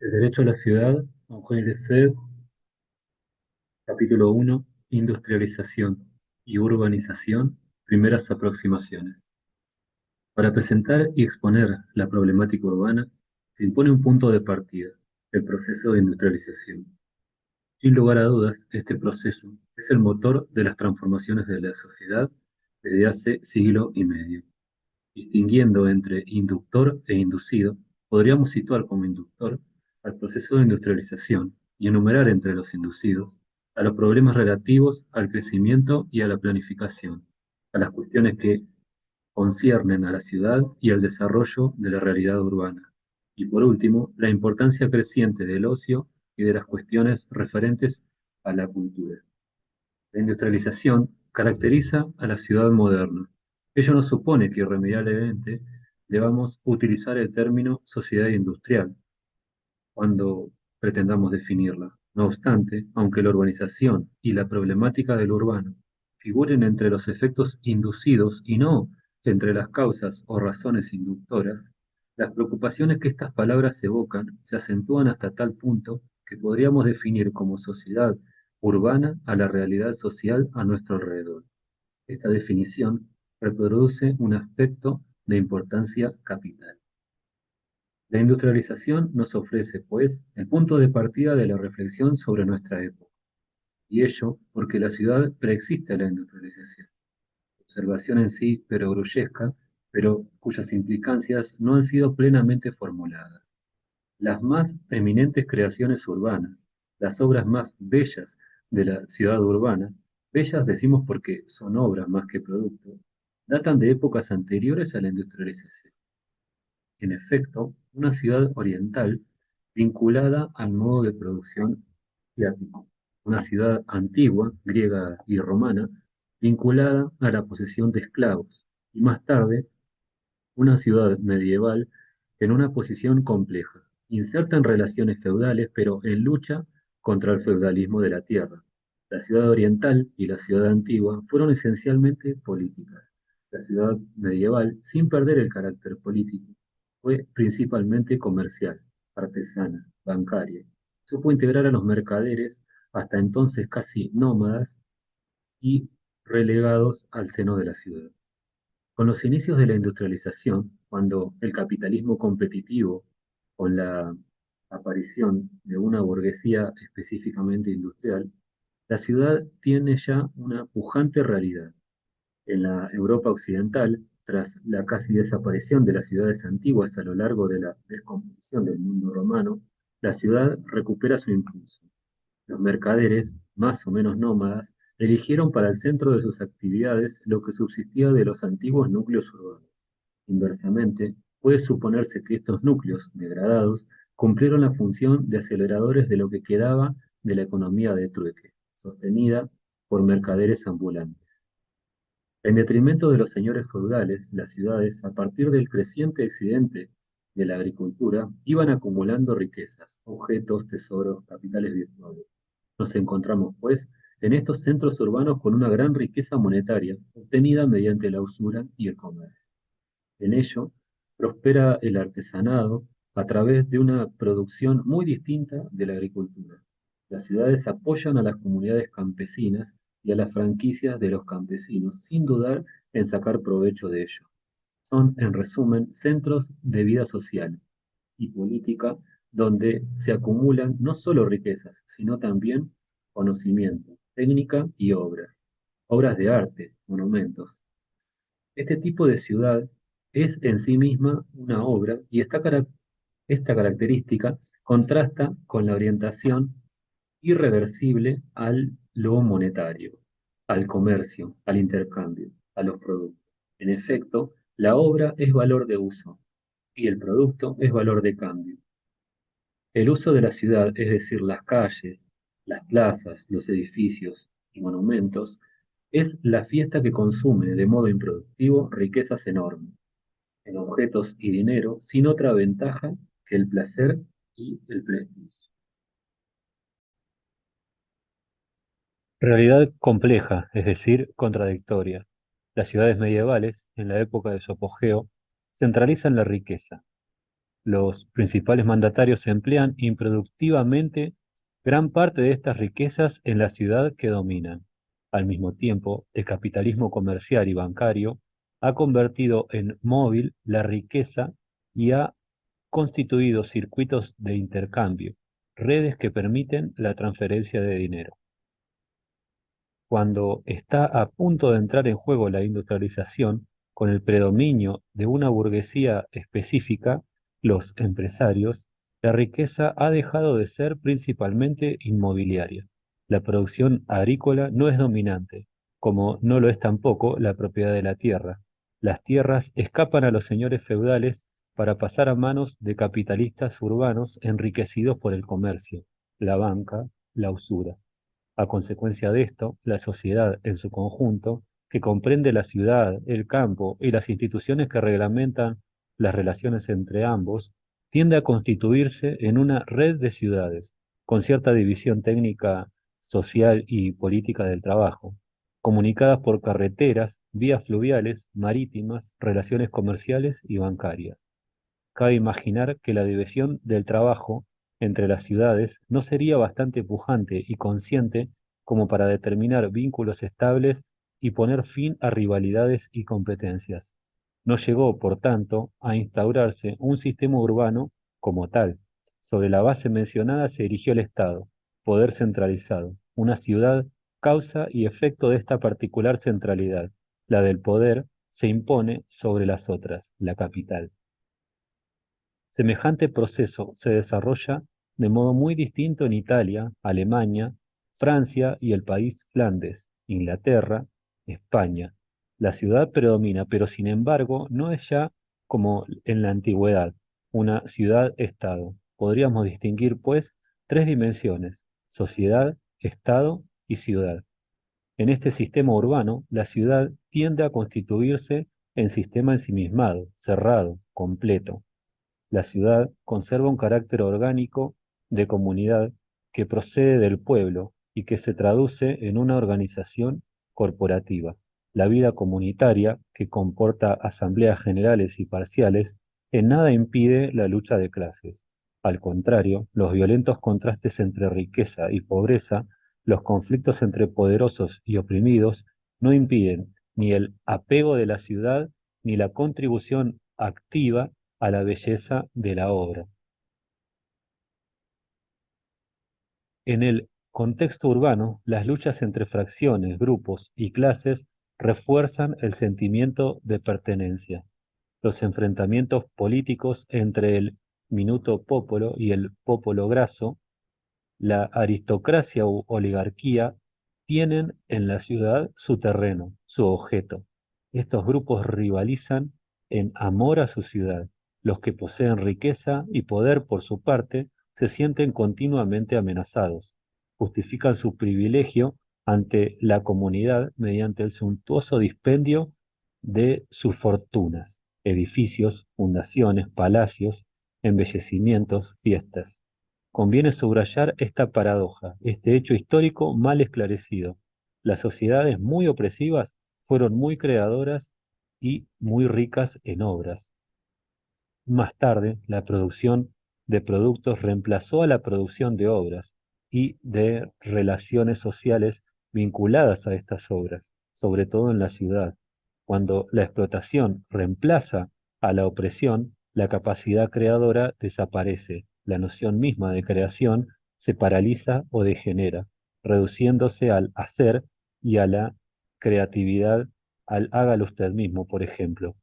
El derecho a la ciudad, Henri Lefebvre, capítulo 1, industrialización y urbanización, primeras aproximaciones. Para presentar y exponer la problemática urbana, se impone un punto de partida, el proceso de industrialización. Sin lugar a dudas, este proceso es el motor de las transformaciones de la sociedad desde hace siglo y medio. Distinguiendo entre inductor e inducido, podríamos situar como inductor al proceso de industrialización y enumerar entre los inducidos a los problemas relativos al crecimiento y a la planificación, a las cuestiones que conciernen a la ciudad y al desarrollo de la realidad urbana. Y por último, la importancia creciente del ocio y de las cuestiones referentes a la cultura. La industrialización caracteriza a la ciudad moderna. Ello no supone que irremediablemente debamos utilizar el término sociedad industrial cuando pretendamos definirla. No obstante, aunque la urbanización y la problemática del urbano figuren entre los efectos inducidos y no entre las causas o razones inductoras, las preocupaciones que estas palabras evocan se acentúan hasta tal punto que podríamos definir como sociedad urbana a la realidad social a nuestro alrededor. Esta definición reproduce un aspecto de importancia capital. La industrialización nos ofrece, pues, el punto de partida de la reflexión sobre nuestra época, y ello porque la ciudad preexiste a la industrialización, observación en sí perogrullesca, pero cuyas implicancias no han sido plenamente formuladas. Las más eminentes creaciones urbanas, las obras más bellas de la ciudad urbana, bellas decimos porque son obras más que productos, datan de épocas anteriores a la industrialización. En efecto, una ciudad oriental vinculada al modo de producción asiático, una ciudad antigua, griega y romana, vinculada a la posesión de esclavos, y más tarde, una ciudad medieval en una posición compleja, inserta en relaciones feudales, pero en lucha contra el feudalismo de la tierra. La ciudad oriental y la ciudad antigua fueron esencialmente políticas. La ciudad medieval, sin perder el carácter político, fue principalmente comercial, artesana, bancaria. Supo integrar a los mercaderes, hasta entonces casi nómadas y relegados al seno de la ciudad. Con los inicios de la industrialización, cuando el capitalismo competitivo, con la aparición de una burguesía específicamente industrial, la ciudad tiene ya una pujante realidad. En la Europa occidental, tras la casi desaparición de las ciudades antiguas a lo largo de la descomposición del mundo romano, la ciudad recupera su impulso. Los mercaderes, más o menos nómadas, eligieron para el centro de sus actividades lo que subsistía de los antiguos núcleos urbanos. Inversamente, puede suponerse que estos núcleos degradados cumplieron la función de aceleradores de lo que quedaba de la economía de trueque, sostenida por mercaderes ambulantes. En detrimento de los señores feudales, las ciudades, a partir del creciente excedente de la agricultura, iban acumulando riquezas, objetos, tesoros, capitales virtuales. Nos encontramos, pues, en estos centros urbanos con una gran riqueza monetaria obtenida mediante la usura y el comercio. En ello, prospera el artesanado a través de una producción muy distinta de la agricultura. Las ciudades apoyan a las comunidades campesinas y a las franquicias de los campesinos, sin dudar en sacar provecho de ello. Son, en resumen, centros de vida social y política donde se acumulan no solo riquezas, sino también conocimiento, técnica y obras. Obras de arte, monumentos. Este tipo de ciudad es en sí misma una obra y esta característica contrasta con la orientación irreversible al lo monetario, al comercio, al intercambio, a los productos. En efecto, la obra es valor de uso y el producto es valor de cambio. El uso de la ciudad, es decir, las calles, las plazas, los edificios y monumentos, es la fiesta que consume de modo improductivo riquezas enormes en objetos y dinero, sin otra ventaja que el placer y el prestigio. Realidad compleja, es decir, contradictoria. Las ciudades medievales, en la época de su apogeo, centralizan la riqueza. Los principales mandatarios emplean improductivamente gran parte de estas riquezas en la ciudad que dominan. Al mismo tiempo, el capitalismo comercial y bancario ha convertido en móvil la riqueza y ha constituido circuitos de intercambio, redes que permiten la transferencia de dinero. Cuando está a punto de entrar en juego la industrialización, con el predominio de una burguesía específica, los empresarios, la riqueza ha dejado de ser principalmente inmobiliaria. La producción agrícola no es dominante, como no lo es tampoco la propiedad de la tierra. Las tierras escapan a los señores feudales para pasar a manos de capitalistas urbanos enriquecidos por el comercio, la banca, la usura. A consecuencia de esto, la sociedad en su conjunto, que comprende la ciudad, el campo y las instituciones que reglamentan las relaciones entre ambos, tiende a constituirse en una red de ciudades, con cierta división técnica, social y política del trabajo, comunicadas por carreteras, vías fluviales, marítimas, relaciones comerciales y bancarias. Cabe imaginar que la división del trabajo entre las ciudades no sería bastante pujante y consciente como para determinar vínculos estables y poner fin a rivalidades y competencias. No llegó, por tanto, a instaurarse un sistema urbano como tal. Sobre la base mencionada se erigió el Estado, poder centralizado, una ciudad, causa y efecto de esta particular centralidad. La del poder se impone sobre las otras, la capital. Semejante proceso se desarrolla de modo muy distinto en Italia, Alemania, Francia y el país Flandes, Inglaterra, España. La ciudad predomina, pero sin embargo no es ya como en la antigüedad, una ciudad-estado. Podríamos distinguir, pues, tres dimensiones: sociedad, estado y ciudad. En este sistema urbano, la ciudad tiende a constituirse en sistema ensimismado, cerrado, completo. La ciudad conserva un carácter orgánico de comunidad que procede del pueblo y que se traduce en una organización corporativa. La vida comunitaria, que comporta asambleas generales y parciales, en nada impide la lucha de clases. Al contrario, los violentos contrastes entre riqueza y pobreza, los conflictos entre poderosos y oprimidos, no impiden ni el apego de la ciudad ni la contribución activa a la belleza de la obra. En el contexto urbano, las luchas entre fracciones, grupos y clases refuerzan el sentimiento de pertenencia. Los enfrentamientos políticos entre el minuto popolo y el popolo grasso, la aristocracia u oligarquía, tienen en la ciudad su terreno, su objeto. Estos grupos rivalizan en amor a su ciudad. Los que poseen riqueza y poder por su parte se sienten continuamente amenazados. Justifican su privilegio ante la comunidad mediante el suntuoso dispendio de sus fortunas, edificios, fundaciones, palacios, embellecimientos, fiestas. Conviene subrayar esta paradoja, este hecho histórico mal esclarecido. Las sociedades muy opresivas fueron muy creadoras y muy ricas en obras. Más tarde, la producción de productos reemplazó a la producción de obras y de relaciones sociales vinculadas a estas obras, sobre todo en la ciudad. Cuando la explotación reemplaza a la opresión, la capacidad creadora desaparece, la noción misma de creación se paraliza o degenera, reduciéndose al hacer y a la creatividad, al hágalo usted mismo, por ejemplo.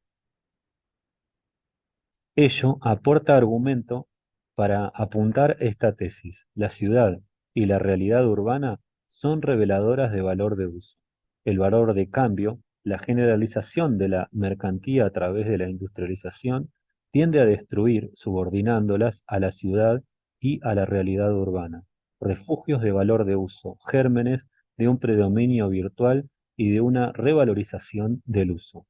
Ello aporta argumento para apuntar esta tesis: la ciudad y la realidad urbana son reveladoras de valor de uso. El valor de cambio, la generalización de la mercancía a través de la industrialización, tiende a destruir, subordinándolas a la ciudad y a la realidad urbana, refugios de valor de uso, gérmenes de un predominio virtual y de una revalorización del uso.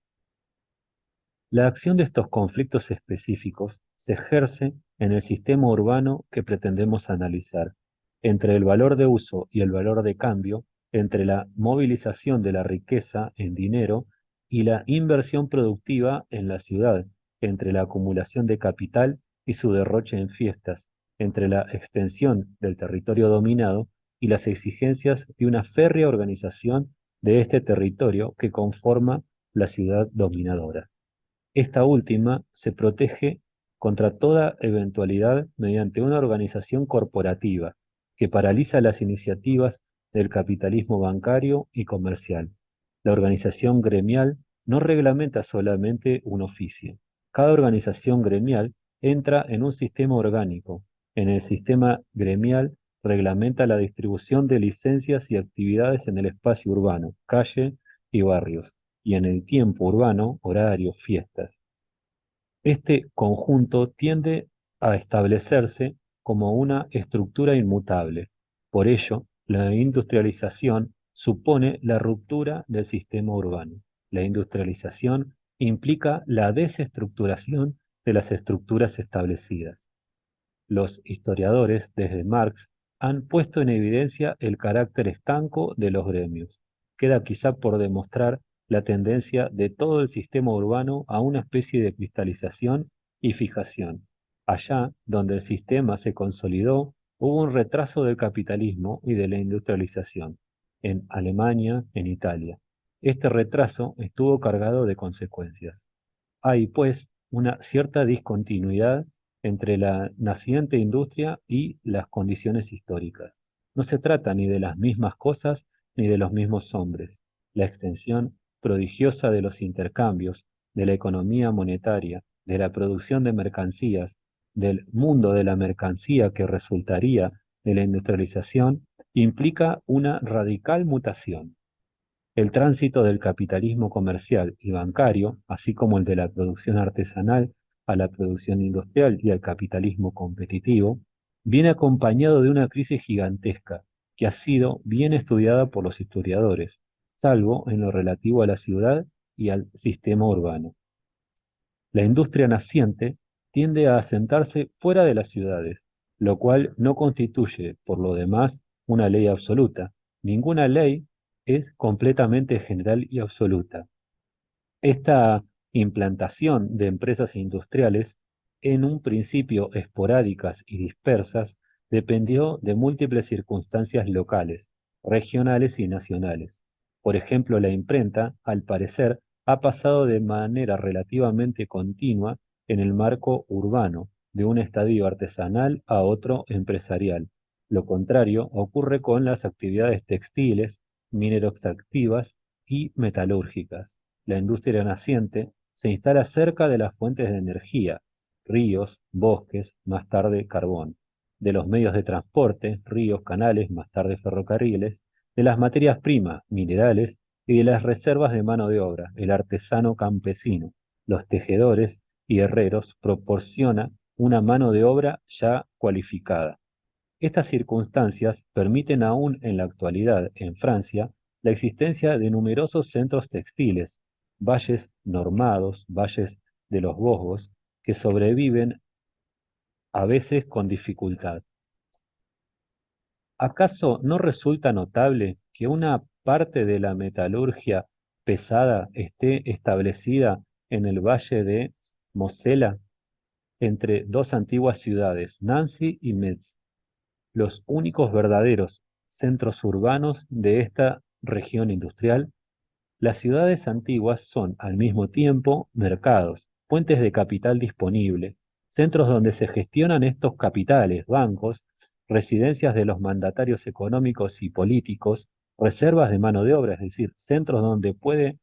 La acción de estos conflictos específicos se ejerce en el sistema urbano que pretendemos analizar, entre el valor de uso y el valor de cambio, entre la movilización de la riqueza en dinero y la inversión productiva en la ciudad, entre la acumulación de capital y su derroche en fiestas, entre la extensión del territorio dominado y las exigencias de una férrea organización de este territorio que conforma la ciudad dominadora. Esta última se protege contra toda eventualidad mediante una organización corporativa que paraliza las iniciativas del capitalismo bancario y comercial. La organización gremial no reglamenta solamente un oficio. Cada organización gremial entra en un sistema orgánico. En el sistema gremial reglamenta la distribución de licencias y actividades en el espacio urbano, calle y barrios, y en el tiempo urbano, horarios, fiestas. Este conjunto tiende a establecerse como una estructura inmutable. Por ello, la industrialización supone la ruptura del sistema urbano. La industrialización implica la desestructuración de las estructuras establecidas. Los historiadores, desde Marx, han puesto en evidencia el carácter estanco de los gremios. Queda quizá por demostrar la tendencia de todo el sistema urbano a una especie de cristalización y fijación. Allá donde el sistema se consolidó, hubo un retraso del capitalismo y de la industrialización, en Alemania, en Italia. Este retraso estuvo cargado de consecuencias. Hay, pues, una cierta discontinuidad entre la naciente industria y las condiciones históricas. No se trata ni de las mismas cosas ni de los mismos hombres. La extensión prodigiosa de los intercambios, de la economía monetaria, de la producción de mercancías, del mundo de la mercancía que resultaría de la industrialización, implica una radical mutación. El tránsito del capitalismo comercial y bancario, así como el de la producción artesanal a la producción industrial y al capitalismo competitivo, viene acompañado de una crisis gigantesca que ha sido bien estudiada por los historiadores, salvo en lo relativo a la ciudad y al sistema urbano. La industria naciente tiende a asentarse fuera de las ciudades, lo cual no constituye, por lo demás, una ley absoluta. Ninguna ley es completamente general y absoluta. Esta implantación de empresas industriales, en un principio esporádicas y dispersas, dependió de múltiples circunstancias locales, regionales y nacionales. Por ejemplo, la imprenta, al parecer, ha pasado de manera relativamente continua en el marco urbano, de un estadio artesanal a otro empresarial. Lo contrario ocurre con las actividades textiles, minero-extractivas y metalúrgicas. La industria naciente se instala cerca de las fuentes de energía, ríos, bosques, más tarde carbón, de los medios de transporte, ríos, canales, más tarde ferrocarriles, de las materias primas, minerales, y de las reservas de mano de obra, el artesano campesino, los tejedores y herreros proporciona una mano de obra ya cualificada. Estas circunstancias permiten aún en la actualidad en Francia la existencia de numerosos centros textiles, valles normados, valles de los Vosgos, que sobreviven a veces con dificultad. ¿Acaso no resulta notable que una parte de la metalurgia pesada esté establecida en el valle de Mosela, entre dos antiguas ciudades, Nancy y Metz, los únicos verdaderos centros urbanos de esta región industrial? Las ciudades antiguas son al mismo tiempo mercados, fuentes de capital disponible, centros donde se gestionan estos capitales, bancos, residencias de los mandatarios económicos y políticos, reservas de mano de obra, es decir, centros donde puede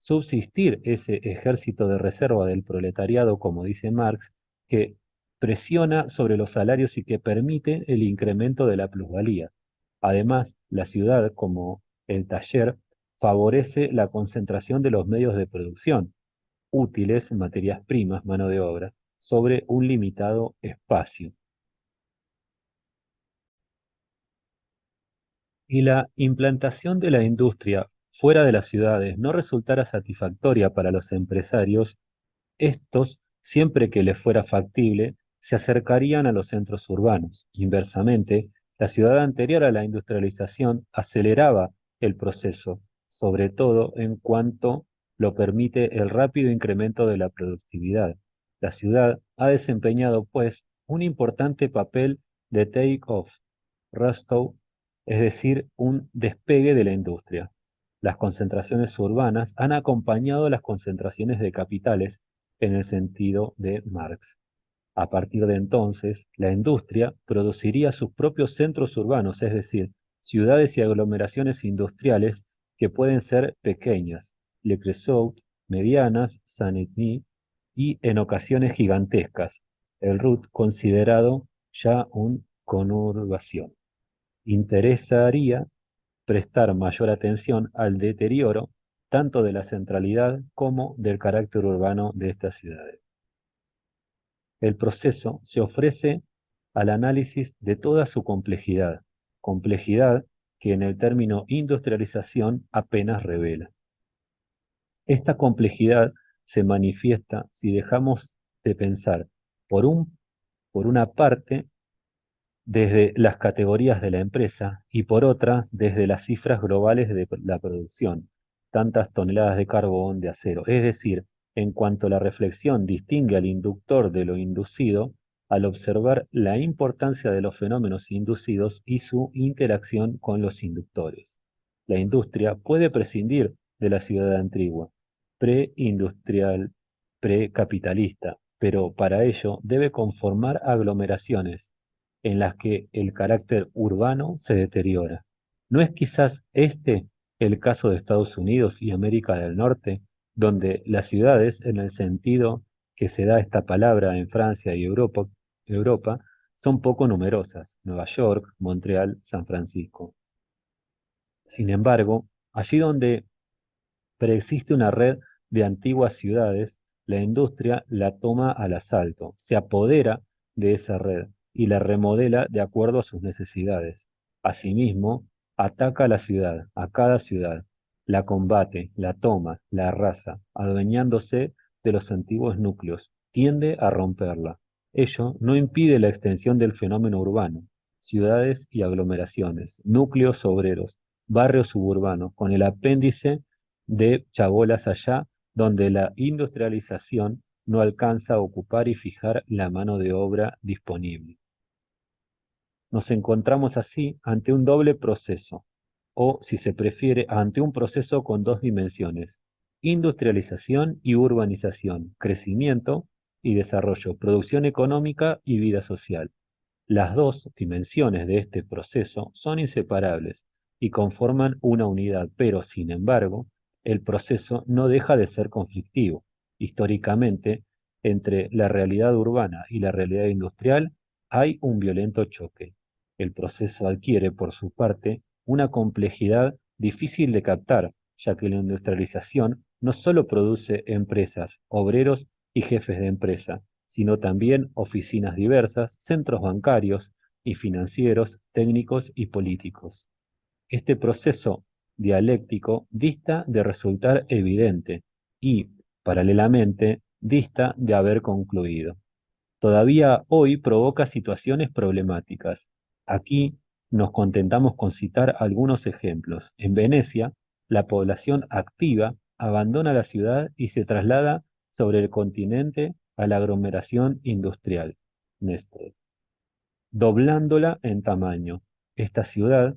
subsistir ese ejército de reserva del proletariado, como dice Marx, que presiona sobre los salarios y que permite el incremento de la plusvalía. Además, la ciudad, como el taller, favorece la concentración de los medios de producción, útiles, materias primas, mano de obra, sobre un limitado espacio. Y la implantación de la industria fuera de las ciudades no resultara satisfactoria para los empresarios, estos, siempre que les fuera factible, se acercarían a los centros urbanos. Inversamente, la ciudad anterior a la industrialización aceleraba el proceso, sobre todo en cuanto lo permite el rápido incremento de la productividad. La ciudad ha desempeñado, pues, un importante papel de take-off, Rostow, es decir, un despegue de la industria. Las concentraciones urbanas han acompañado las concentraciones de capitales en el sentido de Marx. A partir de entonces, la industria produciría sus propios centros urbanos, es decir, ciudades y aglomeraciones industriales que pueden ser pequeñas, Le Creusot, medianas, Saint-Denis y en ocasiones gigantescas, el RUT considerado ya un conurbación. Interesaría prestar mayor atención al deterioro tanto de la centralidad como del carácter urbano de estas ciudades. El proceso se ofrece al análisis de toda su complejidad, complejidad que en el término industrialización apenas revela. Esta complejidad se manifiesta si dejamos de pensar, por por una parte, desde las categorías de la empresa y por otra, desde las cifras globales de la producción, tantas toneladas de carbón, de acero. Es decir, en cuanto la reflexión distingue al inductor de lo inducido, al observar la importancia de los fenómenos inducidos y su interacción con los inductores. La industria puede prescindir de la ciudad antigua, preindustrial, precapitalista, pero para ello debe conformar aglomeraciones en las que el carácter urbano se deteriora. ¿No es quizás este el caso de Estados Unidos y América del Norte, donde las ciudades, en el sentido que se da esta palabra en Francia y Europa, son poco numerosas, Nueva York, Montreal, San Francisco? Sin embargo, allí donde preexiste una red de antiguas ciudades, la industria la toma al asalto, se apodera de esa red y la remodela de acuerdo a sus necesidades. Asimismo, ataca a la ciudad, a cada ciudad, la combate, la toma, la arrasa, adueñándose de los antiguos núcleos, tiende a romperla. Ello no impide la extensión del fenómeno urbano, ciudades y aglomeraciones, núcleos obreros, barrios suburbanos, con el apéndice de chabolas allá donde la industrialización no alcanza a ocupar y fijar la mano de obra disponible. Nos encontramos así ante un doble proceso, o si se prefiere, ante un proceso con dos dimensiones: industrialización y urbanización, crecimiento y desarrollo, producción económica y vida social. Las dos dimensiones de este proceso son inseparables y conforman una unidad, pero sin embargo, el proceso no deja de ser conflictivo. Históricamente, entre la realidad urbana y la realidad industrial hay un violento choque. El proceso adquiere, por su parte, una complejidad difícil de captar, ya que la industrialización no solo produce empresas, obreros y jefes de empresa, sino también oficinas diversas, centros bancarios y financieros, técnicos y políticos. Este proceso dialéctico dista de resultar evidente y, paralelamente, dista de haber concluido. Todavía hoy provoca situaciones problemáticas. Aquí nos contentamos con citar algunos ejemplos. En Venecia, la población activa abandona la ciudad y se traslada sobre el continente a la aglomeración industrial, Mestre, doblándola en tamaño. Esta ciudad,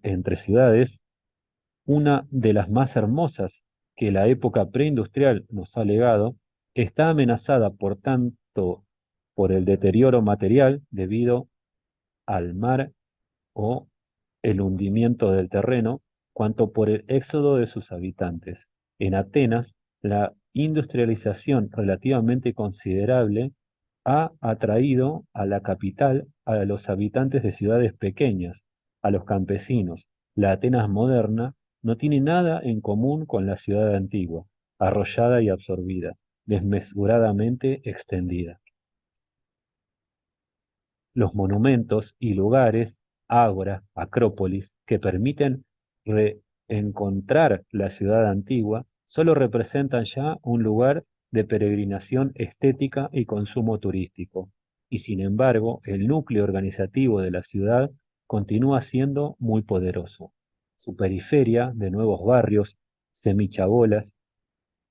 entre ciudades, una de las más hermosas que la época preindustrial nos ha legado, está amenazada por tanto por el deterioro material debido al mar o el hundimiento del terreno, cuanto por el éxodo de sus habitantes. En Atenas, la industrialización relativamente considerable ha atraído a la capital a los habitantes de ciudades pequeñas, a los campesinos. La Atenas moderna no tiene nada en común con la ciudad antigua, arrollada y absorbida, desmesuradamente extendida. Los monumentos y lugares, ágora, acrópolis, que permiten reencontrar la ciudad antigua, solo representan ya un lugar de peregrinación estética y consumo turístico, y sin embargo el núcleo organizativo de la ciudad continúa siendo muy poderoso. Su periferia de nuevos barrios, semichabolas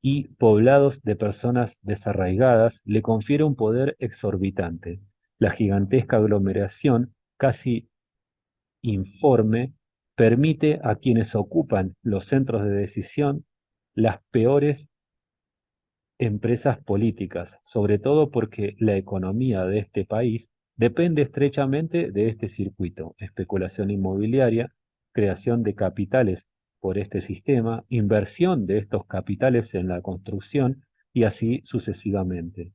y poblados de personas desarraigadas le confiere un poder exorbitante. La gigantesca aglomeración, casi informe, permite a quienes ocupan los centros de decisión las peores empresas políticas, sobre todo porque la economía de este país depende estrechamente de este circuito: especulación inmobiliaria, creación de capitales por este sistema, inversión de estos capitales en la construcción y así sucesivamente.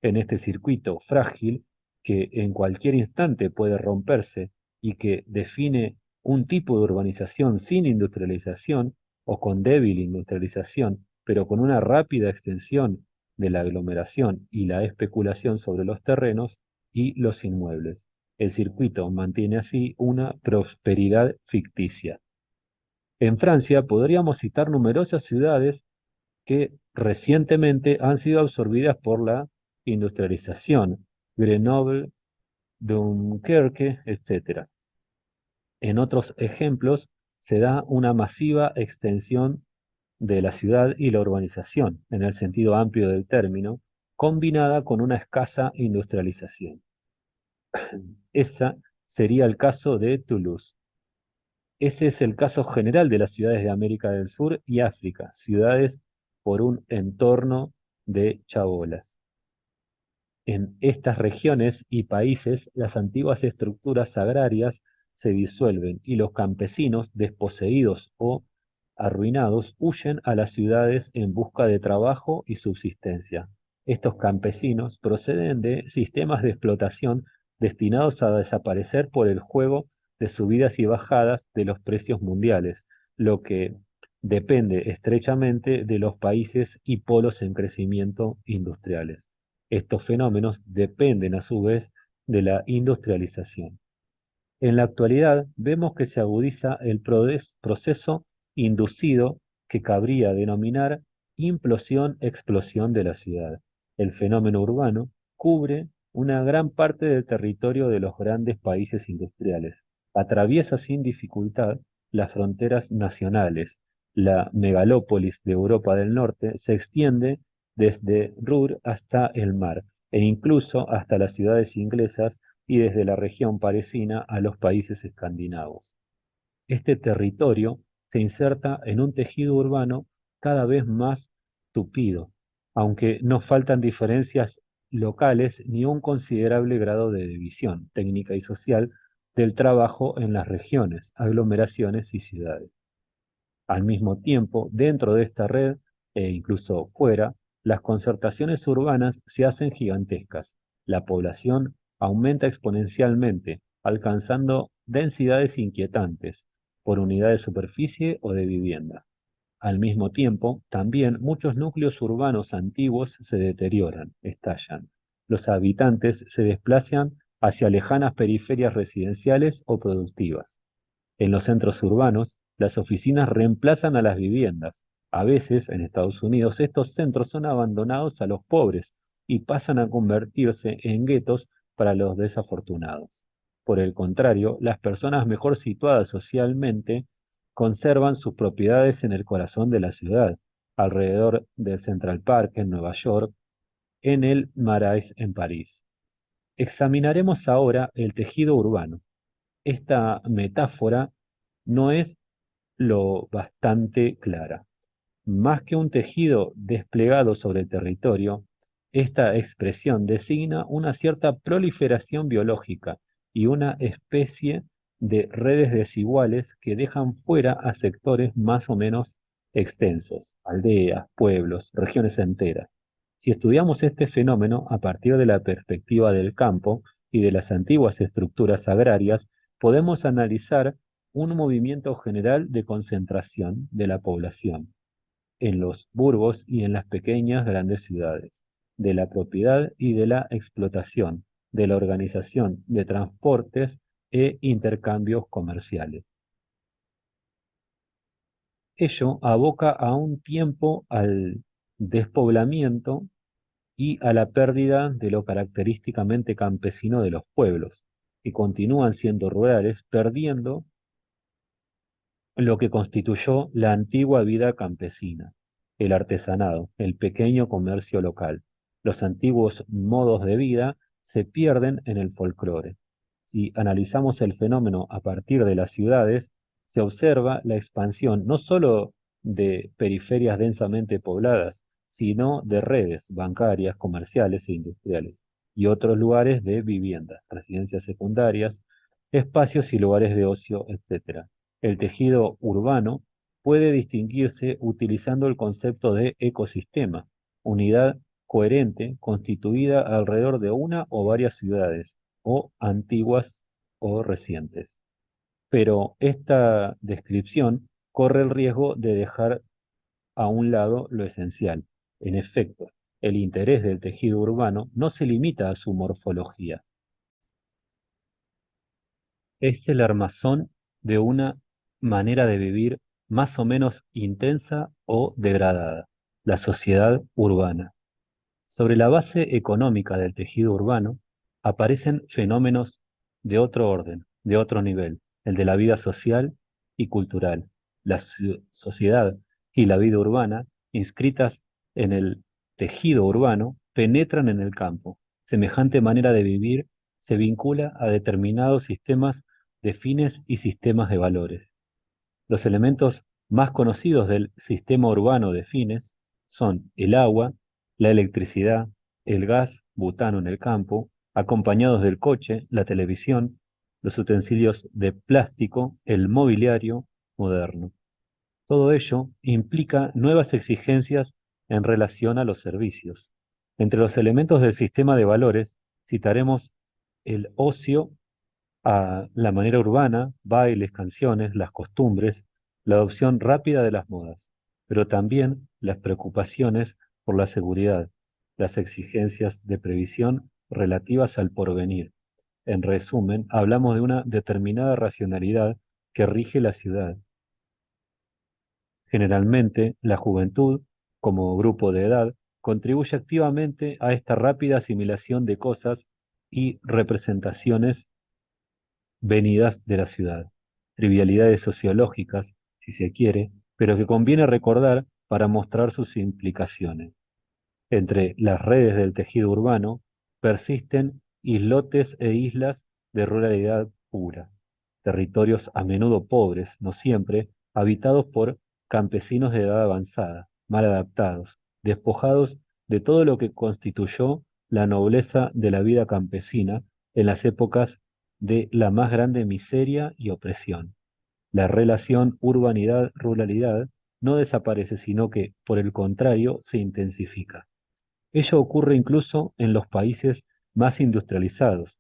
En este circuito frágil, que en cualquier instante puede romperse y que define un tipo de urbanización sin industrialización o con débil industrialización, pero con una rápida extensión de la aglomeración y la especulación sobre los terrenos y los inmuebles. El circuito mantiene así una prosperidad ficticia. En Francia podríamos citar numerosas ciudades que recientemente han sido absorbidas por la industrialización: Grenoble, Dunkerque, etc. En otros ejemplos se da una masiva extensión de la ciudad y la urbanización, en el sentido amplio del término, combinada con una escasa industrialización. Ese sería el caso de Toulouse. Ese es el caso general de las ciudades de América del Sur y África, ciudades por un entorno de chabolas. En estas regiones y países, las antiguas estructuras agrarias se disuelven y los campesinos, desposeídos o arruinados, huyen a las ciudades en busca de trabajo y subsistencia. Estos campesinos proceden de sistemas de explotación destinados a desaparecer por el juego de subidas y bajadas de los precios mundiales, lo que depende estrechamente de los países y polos en crecimiento industriales. Estos fenómenos dependen a su vez de la industrialización. En la actualidad vemos que se agudiza el proceso inducido que cabría denominar implosión-explosión de la ciudad. El fenómeno urbano cubre una gran parte del territorio de los grandes países industriales. Atraviesa sin dificultad las fronteras nacionales. La megalópolis de Europa del Norte se extiende desde Ruhr hasta el mar e incluso hasta las ciudades inglesas y desde la región parisina a los países escandinavos. Este territorio se inserta en un tejido urbano cada vez más tupido, aunque no faltan diferencias locales ni un considerable grado de división técnica y social del trabajo en las regiones, aglomeraciones y ciudades. Al mismo tiempo, dentro de esta red, e incluso fuera, las concertaciones urbanas se hacen gigantescas. La población aumenta exponencialmente, alcanzando densidades inquietantes por unidad de superficie o de vivienda. Al mismo tiempo, también muchos núcleos urbanos antiguos se deterioran, estallan. Los habitantes se desplazan hacia lejanas periferias residenciales o productivas. En los centros urbanos, las oficinas reemplazan a las viviendas. A veces, en Estados Unidos, estos centros son abandonados a los pobres y pasan a convertirse en guetos para los desafortunados. Por el contrario, las personas mejor situadas socialmente conservan sus propiedades en el corazón de la ciudad, alrededor del Central Park en Nueva York, en el Marais en París. Examinaremos ahora el tejido urbano. Esta metáfora no es lo bastante clara. Más que un tejido desplegado sobre el territorio, esta expresión designa una cierta proliferación biológica y una especie de redes desiguales que dejan fuera a sectores más o menos extensos: aldeas, pueblos, regiones enteras. Si estudiamos este fenómeno a partir de la perspectiva del campo y de las antiguas estructuras agrarias, podemos analizar un movimiento general de concentración de la población en los burgos y en las pequeñas grandes ciudades, de la propiedad y de la explotación, de la organización de transportes e intercambios comerciales. Ello aboca a un tiempo al despoblamiento y a la pérdida de lo característicamente campesino de los pueblos, que continúan siendo rurales, perdiendo lo que constituyó la antigua vida campesina. el artesanado, el pequeño comercio local. Los antiguos modos de vida se pierden en el folclore. Si analizamos el fenómeno a partir de las ciudades, se observa la expansión no solo de periferias densamente pobladas, sino de redes bancarias, comerciales e industriales, y otros lugares de vivienda, residencias secundarias, espacios y lugares de ocio, etc. El tejido urbano puede distinguirse utilizando el concepto de ecosistema, unidad coherente constituida alrededor de una o varias ciudades, o antiguas o recientes. Pero esta descripción corre el riesgo de dejar a un lado lo esencial. En efecto, el interés del tejido urbano no se limita a su morfología, es el armazón de una manera de vivir más o menos intensa o degradada, la sociedad urbana. Sobre la base económica del tejido urbano, aparecen fenómenos de otro orden, de otro nivel, el de la vida social y cultural. La sociedad y la vida urbana, inscritas en el tejido urbano, penetran en el campo. Semejante manera de vivir se vincula a determinados sistemas de fines y sistemas de valores. Los elementos más conocidos del sistema urbano de fines son el agua, la electricidad, el gas butano en el campo, acompañados del coche, la televisión, los utensilios de plástico, el mobiliario moderno. Todo ello implica nuevas exigencias en relación a los servicios. Entre los elementos del sistema de valores citaremos el ocio a la manera urbana, bailes, canciones, las costumbres, la adopción rápida de las modas, pero también las preocupaciones por la seguridad, las exigencias de previsión relativas al porvenir. En resumen, hablamos de una determinada racionalidad que rige la ciudad. Generalmente, la juventud, como grupo de edad, contribuye activamente a esta rápida asimilación de cosas y representaciones venidas de la ciudad, trivialidades sociológicas, si se quiere, pero que conviene recordar para mostrar sus implicaciones. Entre las redes del tejido urbano persisten islotes e islas de ruralidad pura, territorios a menudo pobres, no siempre, habitados por campesinos de edad avanzada, mal adaptados, despojados de todo lo que constituyó la nobleza de la vida campesina en las épocas de la más grande miseria y opresión. La relación urbanidad-ruralidad no desaparece, sino que, por el contrario, se intensifica. Ello ocurre incluso en los países más industrializados.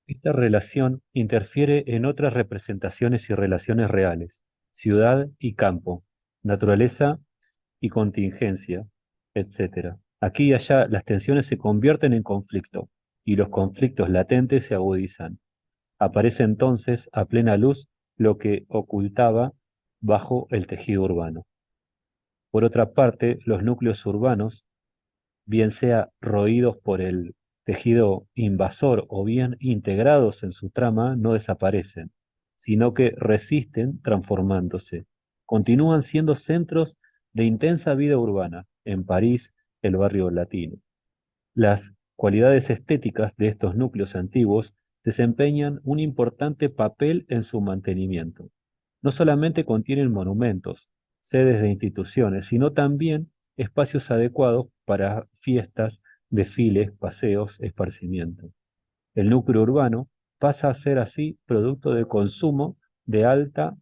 Esta relación interfiere en otras representaciones y relaciones reales, ciudad y campo, naturaleza y contingencia, etc. Aquí y allá las tensiones se convierten en conflicto y los conflictos latentes se agudizan. Aparece entonces a plena luz lo que ocultaba bajo el tejido urbano. Por otra parte, los núcleos urbanos, bien sea roídos por el tejido invasor o bien integrados en su trama, no desaparecen, sino que resisten transformándose. Continúan siendo centros de intensa vida urbana, en París, el barrio latino. Las cualidades estéticas de estos núcleos antiguos desempeñan un importante papel en su mantenimiento. No solamente contienen monumentos, sedes de instituciones, sino también espacios adecuados para fiestas, desfiles, paseos, esparcimiento. El núcleo urbano pasa a ser así producto de consumo de alta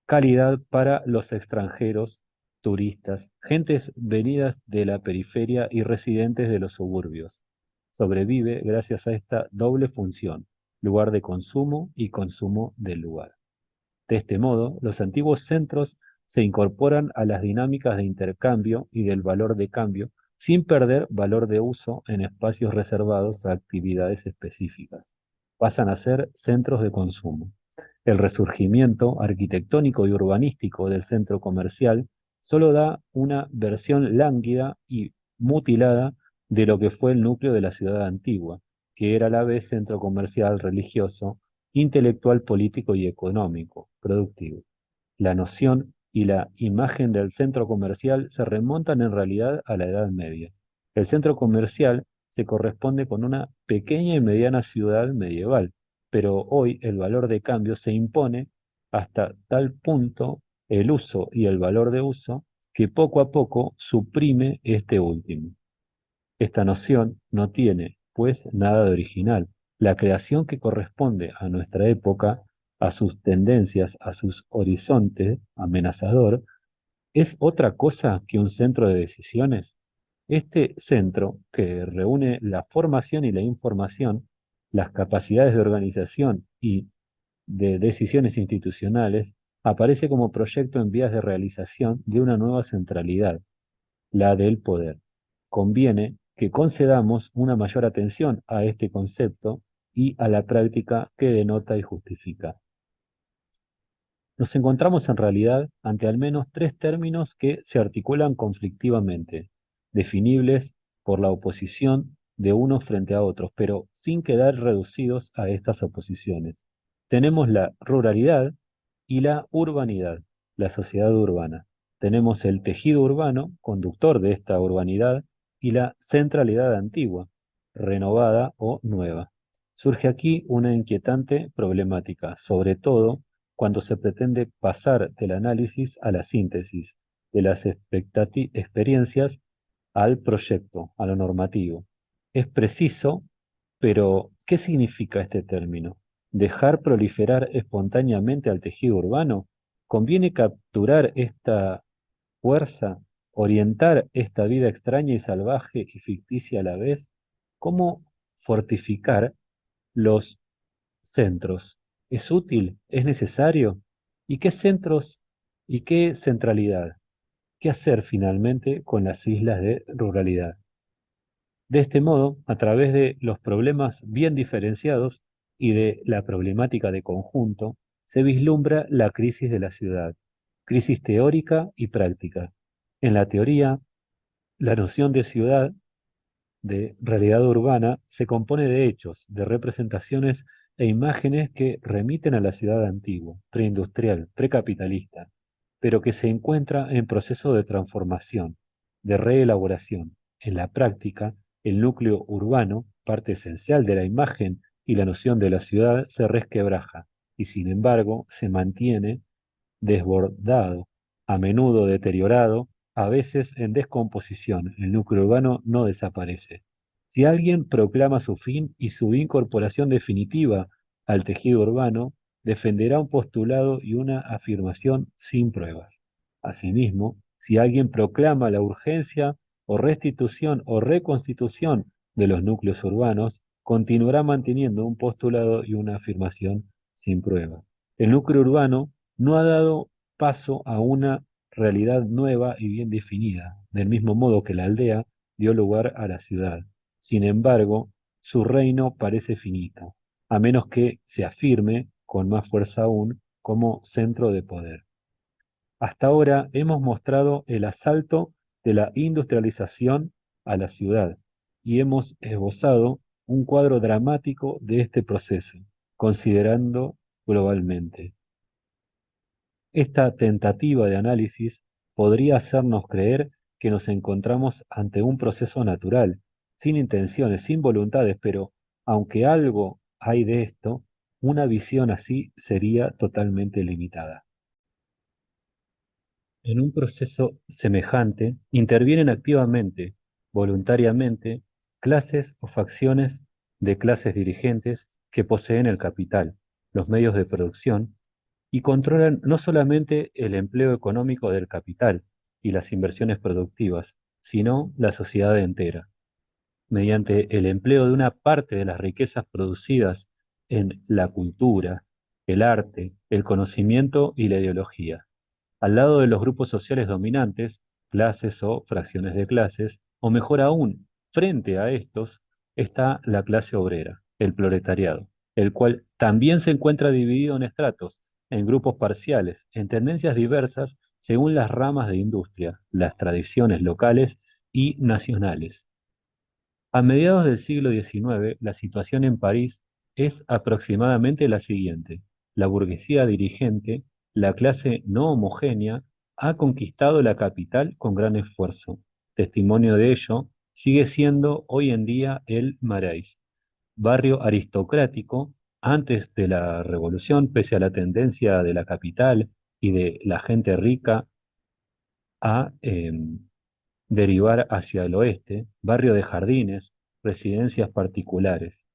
calidad para los extranjeros, turistas, gentes venidas de la periferia y residentes de los suburbios. Sobrevive gracias a esta doble función, lugar de consumo y consumo del lugar. De este modo, los antiguos centros se incorporan a las dinámicas de intercambio y del valor de cambio, sin perder valor de uso en espacios reservados a actividades específicas. Pasan a ser centros de consumo. El resurgimiento arquitectónico y urbanístico del centro comercial solo da una versión lánguida y mutilada de lo que fue el núcleo de la ciudad antigua, que era a la vez centro comercial, religioso, intelectual, político y económico, productivo. La noción y la imagen del centro comercial se remontan en realidad a la Edad Media. El centro comercial se corresponde con una pequeña y mediana ciudad medieval, pero hoy el valor de cambio se impone hasta tal punto el uso y el valor de uso que poco a poco suprime este último. Esta noción no tiene, pues, nada de original. La creación que corresponde a nuestra época, a sus tendencias, a sus horizontes amenazador, ¿es otra cosa que un centro de decisiones? Este centro, que reúne la formación y la información, las capacidades de organización y de decisiones institucionales, aparece como proyecto en vías de realización de una nueva centralidad, la del poder. Conviene que concedamos una mayor atención a este concepto y a la práctica que denota y justifica. Nos encontramos en realidad ante al menos tres términos que se articulan conflictivamente, definibles por la oposición de unos frente a otros, pero sin quedar reducidos a estas oposiciones. Tenemos la ruralidad y la urbanidad, la sociedad urbana. Tenemos el tejido urbano, conductor de esta urbanidad, y la centralidad antigua, renovada o nueva. Surge aquí una inquietante problemática, sobre todo cuando se pretende pasar del análisis a la síntesis, de las experiencias al proyecto, a lo normativo. Es preciso, pero ¿qué significa este término? ¿Dejar proliferar espontáneamente al tejido urbano? ¿Conviene capturar esta fuerza, orientar esta vida extraña y salvaje y ficticia a la vez? ¿Cómo fortificar los centros? ¿Es útil? ¿Es necesario? ¿Y qué centros y qué centralidad? ¿Qué hacer finalmente con las islas de ruralidad? De este modo, a través de los problemas bien diferenciados y de la problemática de conjunto, se vislumbra la crisis de la ciudad, crisis teórica y práctica. En la teoría, la noción de ciudad, de realidad urbana, se compone de hechos, de representaciones e imágenes que remiten a la ciudad antigua, preindustrial, precapitalista, pero que se encuentra en proceso de transformación, de reelaboración. En la práctica, el núcleo urbano, parte esencial de la imagen y la noción de la ciudad, se resquebraja y sin embargo se mantiene desbordado, a menudo deteriorado, a veces en descomposición. El núcleo urbano no desaparece. Si alguien proclama su fin y su incorporación definitiva al tejido urbano, defenderá un postulado y una afirmación sin pruebas. Asimismo, si alguien proclama la urgencia o restitución o reconstitución de los núcleos urbanos, continuará manteniendo un postulado y una afirmación sin pruebas. El núcleo urbano no ha dado paso a una realidad nueva y bien definida, del mismo modo que la aldea dio lugar a la ciudad. Sin embargo, su reino parece finito, a menos que se afirme con más fuerza aún como centro de poder. Hasta ahora hemos mostrado el asalto de la industrialización a la ciudad y hemos esbozado un cuadro dramático de este proceso, considerando globalmente. Esta tentativa de análisis podría hacernos creer que nos encontramos ante un proceso natural, sin intenciones, sin voluntades, pero aunque algo hay de esto, una visión así sería totalmente limitada. En un proceso semejante, intervienen activamente, voluntariamente, clases o facciones de clases dirigentes que poseen el capital, los medios de producción, y controlan no solamente el empleo económico del capital y las inversiones productivas, sino la sociedad entera, mediante el empleo de una parte de las riquezas producidas en la cultura, el arte, el conocimiento y la ideología. Al lado de los grupos sociales dominantes, clases o fracciones de clases, o mejor aún, frente a estos, está la clase obrera, el proletariado, el cual también se encuentra dividido en estratos, en grupos parciales, en tendencias diversas según las ramas de industria, las tradiciones locales y nacionales. A mediados del siglo XIX, la situación en París es aproximadamente la siguiente. La burguesía dirigente, la clase no homogénea, ha conquistado la capital con gran esfuerzo. Testimonio de ello sigue siendo hoy en día el Marais, barrio aristocrático antes de la revolución, pese a la tendencia de la capital y de la gente rica a derivar hacia el oeste, barrio de jardines, residencias particulares.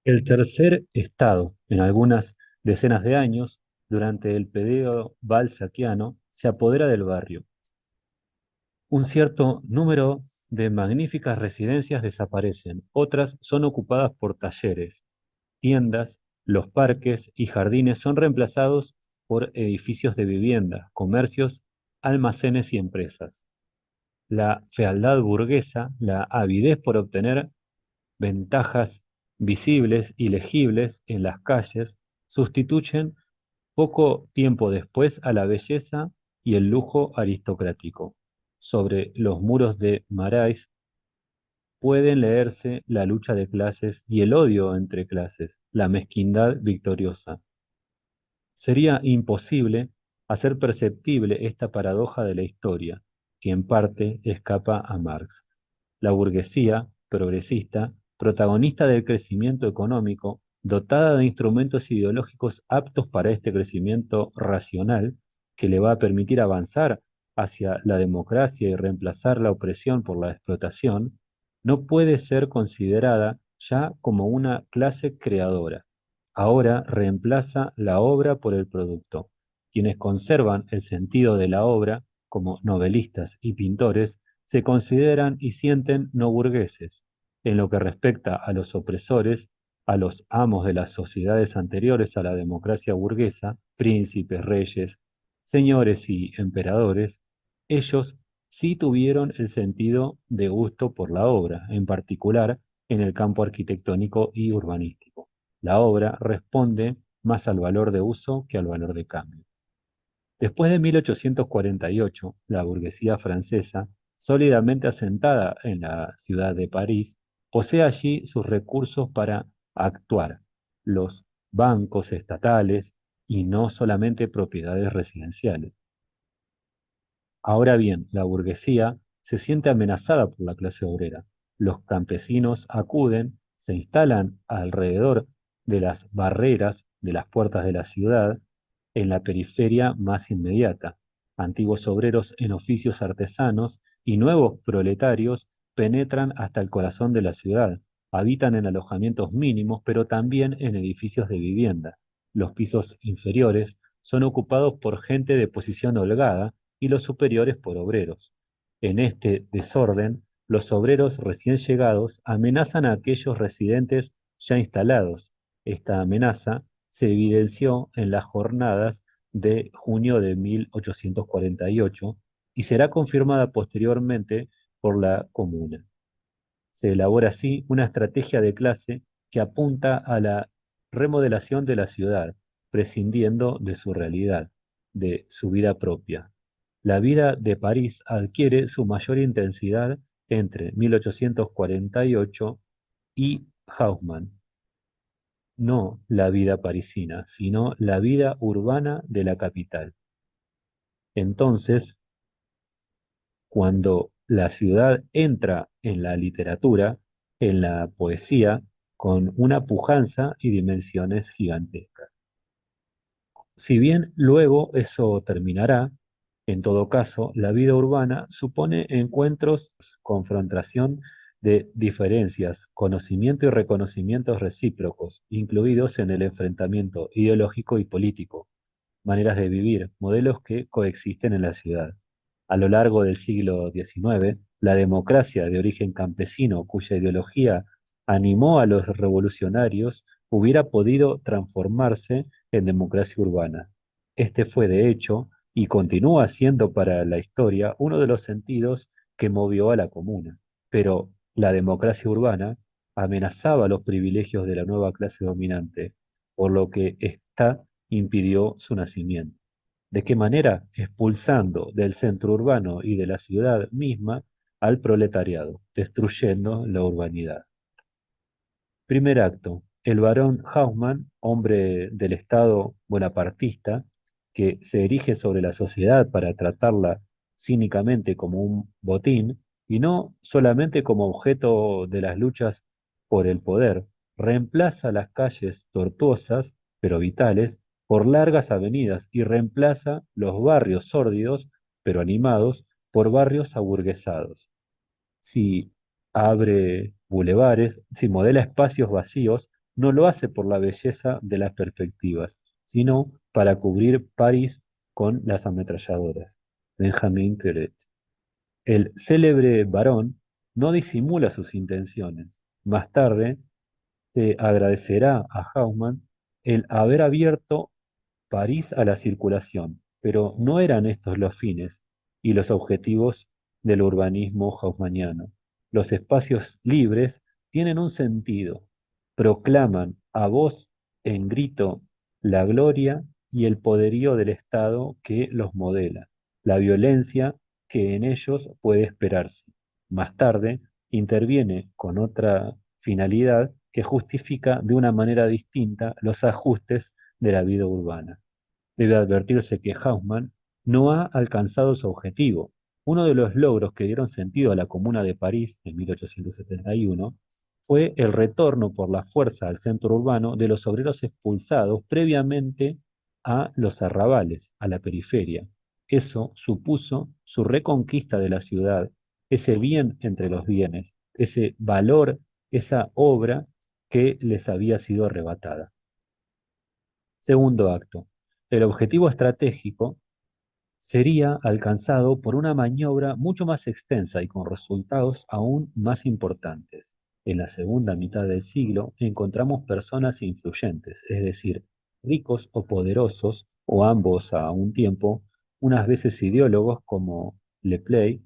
El tercer estado, en algunas decenas de años, durante el periodo valsaquiano, se apodera del barrio. Un cierto número de magníficas residencias desaparecen, otras son ocupadas por talleres, tiendas, los parques y jardines son reemplazados por edificios de vivienda, comercios, almacenes y empresas. La fealdad burguesa, la avidez por obtener ventajas visibles y legibles en las calles, sustituyen poco tiempo después a la belleza y el lujo aristocrático. Sobre los muros de Marais pueden leerse la lucha de clases y el odio entre clases, la mezquindad victoriosa. Sería imposible hacer perceptible esta paradoja de la historia, que en parte escapa a Marx. La burguesía progresista, protagonista del crecimiento económico, dotada de instrumentos ideológicos aptos para este crecimiento racional, que le va a permitir avanzar hacia la democracia y reemplazar la opresión por la explotación, no puede ser considerada ya como una clase creadora. Ahora reemplaza la obra por el producto. Quienes conservan el sentido de la obra, como novelistas y pintores, se consideran y sienten no burgueses. En lo que respecta a los opresores, a los amos de las sociedades anteriores a la democracia burguesa, príncipes, reyes, señores y emperadores, ellos sí tuvieron el sentido de gusto por la obra, en particular en el campo arquitectónico y urbanístico. La obra responde más al valor de uso que al valor de cambio. Después de 1848, la burguesía francesa, sólidamente asentada en la ciudad de París, posee allí sus recursos para actuar, los bancos estatales y no solamente propiedades residenciales. Ahora bien, la burguesía se siente amenazada por la clase obrera. Los campesinos acuden, se instalan alrededor de las barreras de las puertas de la ciudad, en la periferia más inmediata. Antiguos obreros en oficios artesanos y nuevos proletarios penetran hasta el corazón de la ciudad. Habitan en alojamientos mínimos, pero también en edificios de vivienda. Los pisos inferiores son ocupados por gente de posición holgada y los superiores por obreros. En este desorden, los obreros recién llegados amenazan a aquellos residentes ya instalados. Esta amenaza se evidenció en las jornadas de junio de 1848 y será confirmada posteriormente por la Comuna. Se elabora así una estrategia de clase que apunta a la remodelación de la ciudad, prescindiendo de su realidad, de su vida propia. La vida de París adquiere su mayor intensidad entre 1848 y Haussmann, no la vida parisina, sino la vida urbana de la capital. Entonces, cuando la ciudad entra en la literatura, en la poesía, con una pujanza y dimensiones gigantescas. Si bien luego eso terminará, en todo caso, la vida urbana supone encuentros, confrontación de diferencias, conocimiento y reconocimientos recíprocos, incluidos en el enfrentamiento ideológico y político, maneras de vivir, modelos que coexisten en la ciudad. A lo largo del siglo XIX, la democracia de origen campesino, cuya ideología animó a los revolucionarios, hubiera podido transformarse en democracia urbana. Este fue, de hecho, y continúa siendo para la historia uno de los sentidos que movió a la comuna. Pero la democracia urbana amenazaba los privilegios de la nueva clase dominante, por lo que ésta impidió su nacimiento. ¿De qué manera? Expulsando del centro urbano y de la ciudad misma al proletariado, destruyendo la urbanidad. Primer acto. El barón Haussmann, hombre del Estado bonapartista, que se erige sobre la sociedad para tratarla cínicamente como un botín y no solamente como objeto de las luchas por el poder, reemplaza las calles tortuosas, pero vitales, por largas avenidas y reemplaza los barrios sórdidos, pero animados, por barrios aburguesados. Si abre bulevares, si modela espacios vacíos, no lo hace por la belleza de las perspectivas, sino para cubrir París con las ametralladoras. Benjamin Claret. El célebre varón no disimula sus intenciones. Más tarde se agradecerá a Haussmann el haber abierto París a la circulación, pero no eran estos los fines y los objetivos del urbanismo haussmanniano. Los espacios libres tienen un sentido, proclaman a voz en grito la gloria y el poderío del Estado que los modela, la violencia que en ellos puede esperarse. Más tarde, interviene con otra finalidad que justifica de una manera distinta los ajustes de la vida urbana. Debe advertirse que Haussmann no ha alcanzado su objetivo. Uno de los logros que dieron sentido a la Comuna de París en 1871 fue el retorno por la fuerza al centro urbano de los obreros expulsados previamente a los arrabales, a la periferia. Eso supuso su reconquista de la ciudad, ese bien entre los bienes, ese valor, esa obra que les había sido arrebatada. Segundo acto. El objetivo estratégico sería alcanzado por una maniobra mucho más extensa y con resultados aún más importantes. En la segunda mitad del siglo encontramos personas influyentes, es decir, ricos o poderosos, o ambos a un tiempo, unas veces ideólogos como Le Play,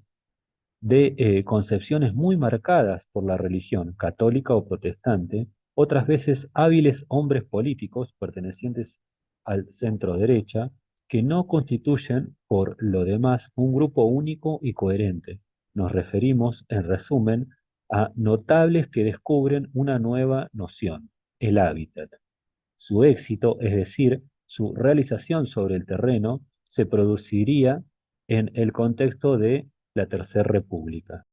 de concepciones muy marcadas por la religión católica o protestante, otras veces hábiles hombres políticos pertenecientes al centro derecha, que no constituyen, por lo demás, un grupo único y coherente. Nos referimos, en resumen, a notables que descubren una nueva noción, el hábitat. Su éxito, es decir, su realización sobre el terreno, se produciría en el contexto de la Tercera República.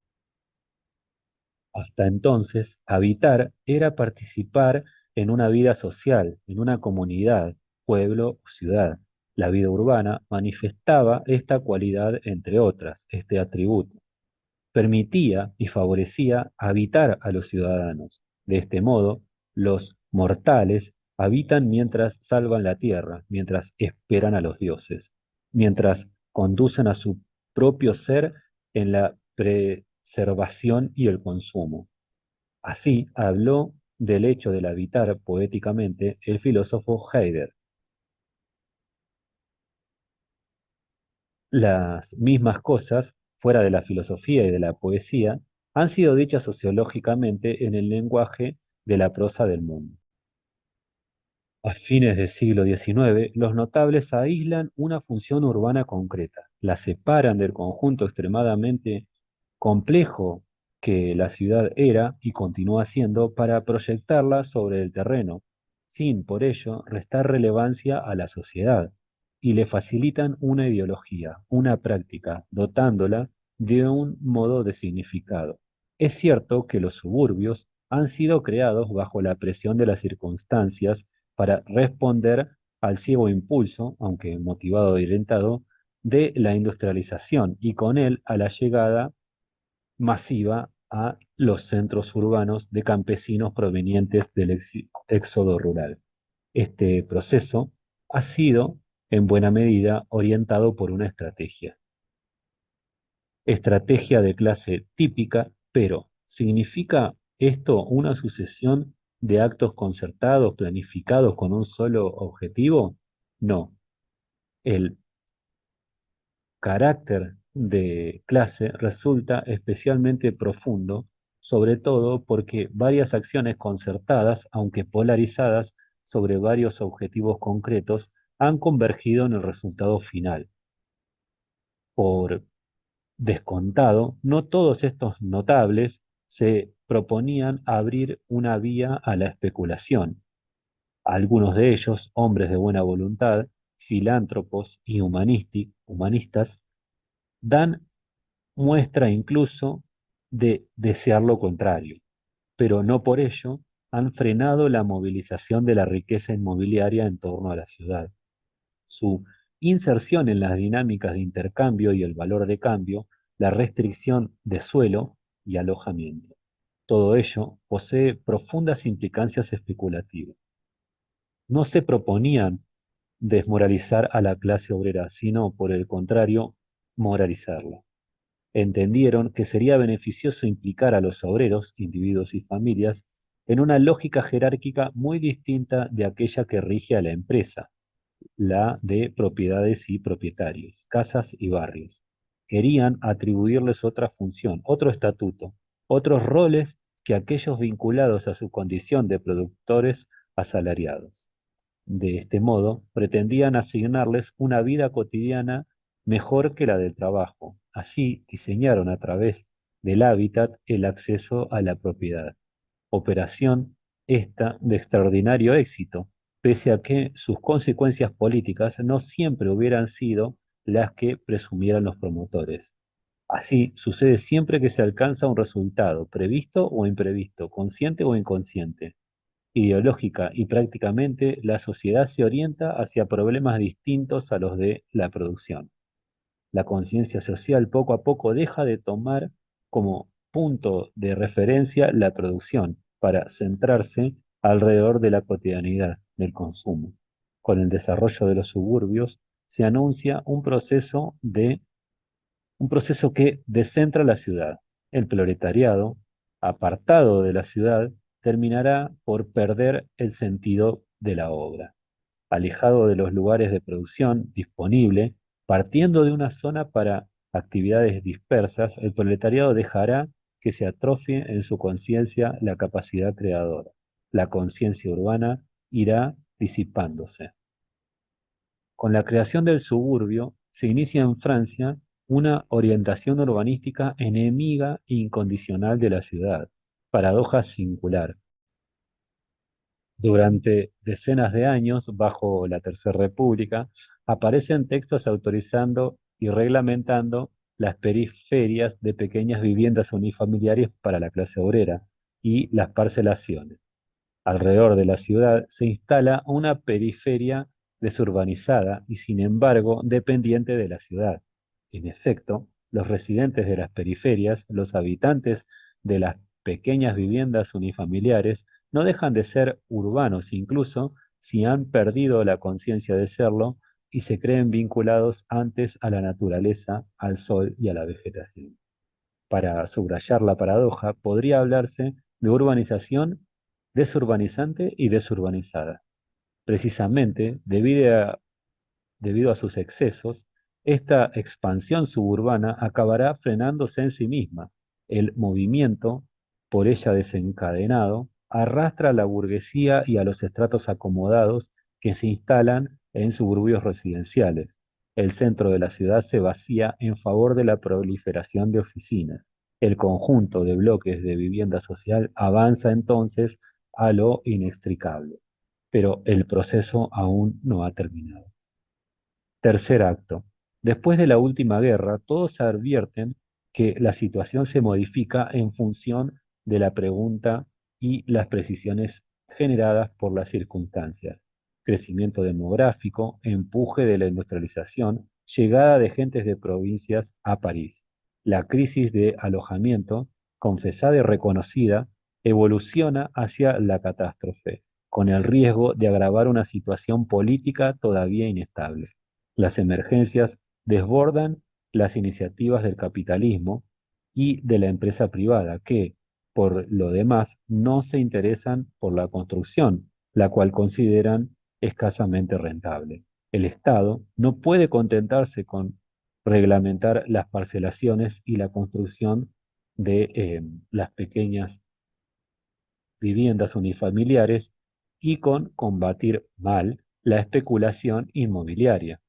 Hasta entonces, habitar era participar en una vida social, en una comunidad, pueblo o ciudad. La vida urbana manifestaba esta cualidad, entre otras, este atributo. Permitía y favorecía habitar a los ciudadanos. De este modo, los mortales habitan mientras salvan la tierra, mientras esperan a los dioses, mientras conducen a su propio ser en la preservación y el consumo. Así habló del hecho del habitar poéticamente el filósofo Heidegger. Las mismas cosas, fuera de la filosofía y de la poesía, han sido dichas sociológicamente en el lenguaje de la prosa del mundo. A fines del siglo XIX, los notables aíslan una función urbana concreta, la separan del conjunto extremadamente complejo que la ciudad era y continúa siendo para proyectarla sobre el terreno, sin por ello restar relevancia a la sociedad, y le facilitan una ideología, una práctica, dotándola de un modo de significado. Es cierto que los suburbios han sido creados bajo la presión de las circunstancias para responder al ciego impulso, aunque motivado y orientado, de la industrialización y con él a la llegada masiva a los centros urbanos de campesinos provenientes del éxodo rural. Este proceso ha sido, en buena medida, orientado por una estrategia de clase típica, pero ¿significa esto una sucesión de actos concertados, planificados con un solo objetivo? No. El carácter de clase resulta especialmente profundo, sobre todo porque varias acciones concertadas, aunque polarizadas sobre varios objetivos concretos, han convergido en el resultado final. Por descontado, no todos estos notables se proponían abrir una vía a la especulación. Algunos de ellos, hombres de buena voluntad, filántropos y humanistas dan muestra incluso de desear lo contrario, pero no por ello han frenado la movilización de la riqueza inmobiliaria en torno a la ciudad. Su inserción en las dinámicas de intercambio y el valor de cambio, la restricción de suelo y alojamiento. Todo ello posee profundas implicancias especulativas. No se proponían desmoralizar a la clase obrera, sino, por el contrario, moralizarla. Entendieron que sería beneficioso implicar a los obreros, individuos y familias, en una lógica jerárquica muy distinta de aquella que rige a la empresa, la de propiedades y propietarios, casas y barrios. Querían atribuirles otra función, otro estatuto, otros roles que aquellos vinculados a su condición de productores asalariados. De este modo, pretendían asignarles una vida cotidiana mejor que la del trabajo. Así diseñaron a través del hábitat el acceso a la propiedad. Operación esta de extraordinario éxito, pese a que sus consecuencias políticas no siempre hubieran sido las que presumieran los promotores. Así sucede siempre que se alcanza un resultado, previsto o imprevisto, consciente o inconsciente. Ideológica y prácticamente, la sociedad se orienta hacia problemas distintos a los de la producción. La conciencia social poco a poco deja de tomar como punto de referencia la producción para centrarse alrededor de la cotidianidad del consumo. Con el desarrollo de los suburbios se anuncia un proceso que descentra la ciudad. El proletariado, apartado de la ciudad, terminará por perder el sentido de la obra. Alejado de los lugares de producción disponible, partiendo de una zona para actividades dispersas, el proletariado dejará que se atrofie en su conciencia la capacidad creadora. La conciencia urbana irá disipándose. Con la creación del suburbio se inicia en Francia una orientación urbanística enemiga e incondicional de la ciudad, paradoja singular. Durante decenas de años, bajo la Tercera República, aparecen textos autorizando y reglamentando las periferias de pequeñas viviendas unifamiliares para la clase obrera y las parcelaciones. Alrededor de la ciudad se instala una periferia desurbanizada y, sin embargo, dependiente de la ciudad. En efecto, los residentes de las periferias, los habitantes de las pequeñas viviendas unifamiliares, no dejan de ser urbanos incluso si han perdido la conciencia de serlo y se creen vinculados antes a la naturaleza, al sol y a la vegetación. Para subrayar la paradoja, podría hablarse de urbanización desurbanizante y desurbanizada. Precisamente, debido a sus excesos, esta expansión suburbana acabará frenándose en sí misma. El movimiento, por ella desencadenado, arrastra a la burguesía y a los estratos acomodados que se instalan en suburbios residenciales. El centro de la ciudad se vacía en favor de la proliferación de oficinas. El conjunto de bloques de vivienda social avanza entonces a lo inextricable, pero el proceso aún no ha terminado. Tercer acto. Después de la última guerra, todos advierten que la situación se modifica en función de la pregunta y las precisiones generadas por las circunstancias. Crecimiento demográfico, empuje de la industrialización, llegada de gentes de provincias a París. La crisis de alojamiento, confesada y reconocida, evoluciona hacia la catástrofe, con el riesgo de agravar una situación política todavía inestable. Las emergencias desbordan las iniciativas del capitalismo y de la empresa privada, que, por lo demás, no se interesan por la construcción, la cual consideran escasamente rentable. El Estado no puede contentarse con reglamentar las parcelaciones y la construcción de las pequeñas viviendas unifamiliares y con combatir mal la especulación inmobiliaria.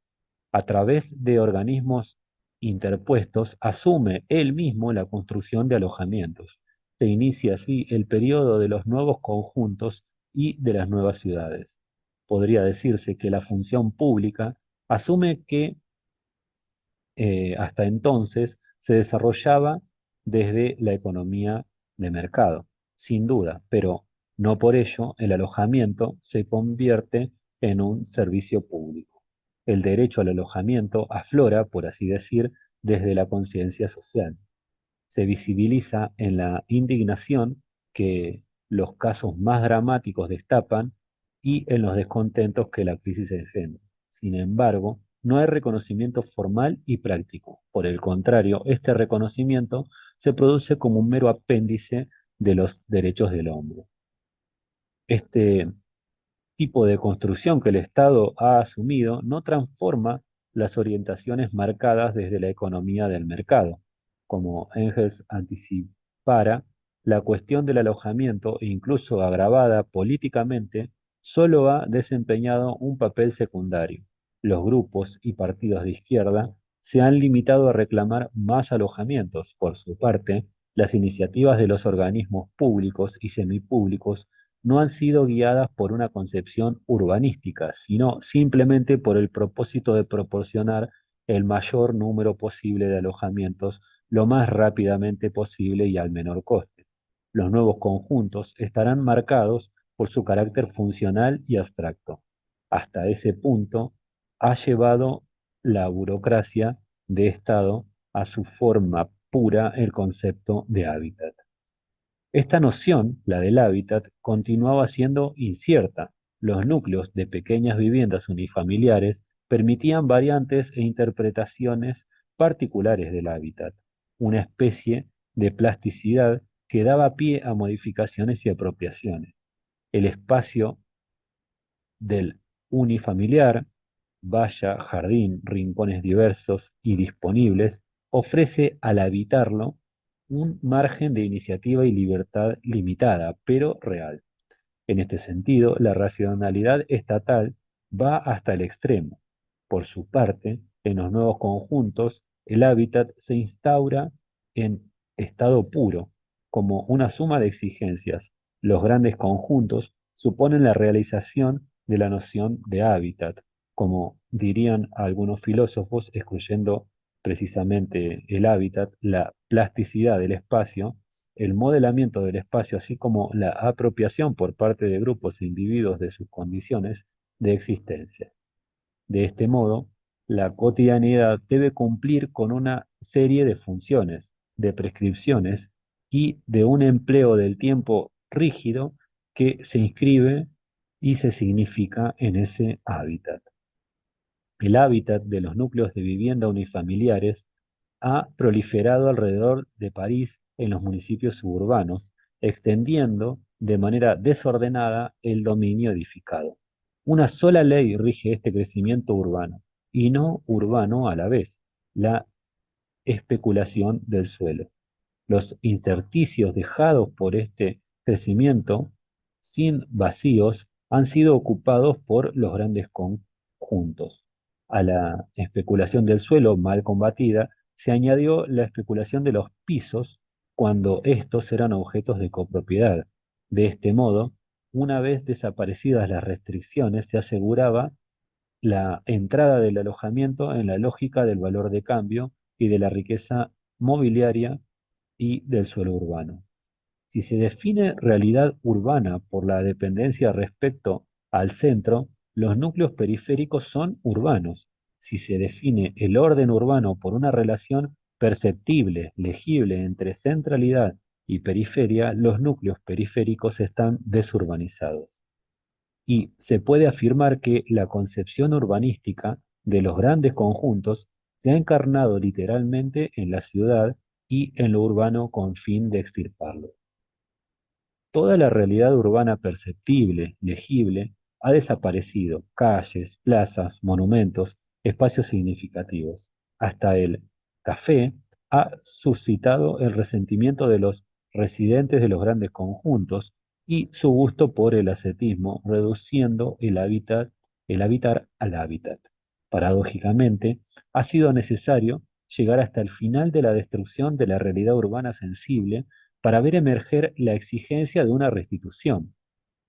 A través de organismos interpuestos, asume él mismo la construcción de alojamientos. Se inicia así el periodo de los nuevos conjuntos y de las nuevas ciudades. Podría decirse que la función pública Asume que hasta entonces se desarrollaba desde la economía de mercado, sin duda, pero no por ello el alojamiento se convierte en un servicio público. El derecho al alojamiento aflora, por así decir, desde la conciencia social. Se visibiliza en la indignación que los casos más dramáticos destapan y en los descontentos que la crisis engendra. Sin embargo, no hay reconocimiento formal y práctico. Por el contrario, este reconocimiento se produce como un mero apéndice de los derechos del hombre. Este tipo de construcción que el Estado ha asumido no transforma las orientaciones marcadas desde la economía del mercado. Como Engels anticipara, la cuestión del alojamiento, incluso agravada políticamente, solo ha desempeñado un papel secundario. Los grupos y partidos de izquierda se han limitado a reclamar más alojamientos. Por su parte, las iniciativas de los organismos públicos y semipúblicos no han sido guiadas por una concepción urbanística, sino simplemente por el propósito de proporcionar el mayor número posible de alojamientos lo más rápidamente posible y al menor coste. Los nuevos conjuntos estarán marcados por su carácter funcional y abstracto. Hasta ese punto ha llevado la burocracia de Estado a su forma pura el concepto de hábitat. Esta noción, la del hábitat, continuaba siendo incierta. Los núcleos de pequeñas viviendas unifamiliares permitían variantes e interpretaciones particulares del hábitat, una especie de plasticidad que daba pie a modificaciones y apropiaciones. El espacio del unifamiliar, valla, jardín, rincones diversos y disponibles, ofrece al habitarlo un margen de iniciativa y libertad limitada, pero real. En este sentido, la racionalidad estatal va hasta el extremo. Por su parte, en los nuevos conjuntos, el hábitat se instaura en estado puro, como una suma de exigencias. Los grandes conjuntos suponen la realización de la noción de hábitat, como dirían algunos filósofos, excluyendo precisamente el hábitat, la plasticidad del espacio, el modelamiento del espacio, así como la apropiación por parte de grupos e individuos de sus condiciones de existencia. De este modo, la cotidianidad debe cumplir con una serie de funciones, de prescripciones y de un empleo del tiempo rígido que se inscribe y se significa en ese hábitat. El hábitat de los núcleos de vivienda unifamiliares ha proliferado alrededor de París en los municipios suburbanos, extendiendo de manera desordenada el dominio edificado. Una sola ley rige este crecimiento urbano, y no urbano a la vez, la especulación del suelo. Los intersticios dejados por este crecimiento, sin vacíos, han sido ocupados por los grandes conjuntos. A la especulación del suelo mal combatida se añadió la especulación de los pisos cuando estos eran objetos de copropiedad. De este modo, una vez desaparecidas las restricciones, se aseguraba la entrada del alojamiento en la lógica del valor de cambio y de la riqueza mobiliaria y del suelo urbano. Si se define realidad urbana por la dependencia respecto al centro, los núcleos periféricos son urbanos. Si se define el orden urbano por una relación perceptible, legible entre centralidad y periferia, los núcleos periféricos están desurbanizados. Y se puede afirmar que la concepción urbanística de los grandes conjuntos se ha encarnado literalmente en la ciudad y en lo urbano con fin de extirparlo. Toda la realidad urbana perceptible, legible, ha desaparecido: calles, plazas, monumentos, espacios significativos. Hasta el café ha suscitado el resentimiento de los residentes de los grandes conjuntos y su gusto por el ascetismo, reduciendo el habitar al hábitat. Paradójicamente, ha sido necesario llegar hasta el final de la destrucción de la realidad urbana sensible para ver emerger la exigencia de una restitución.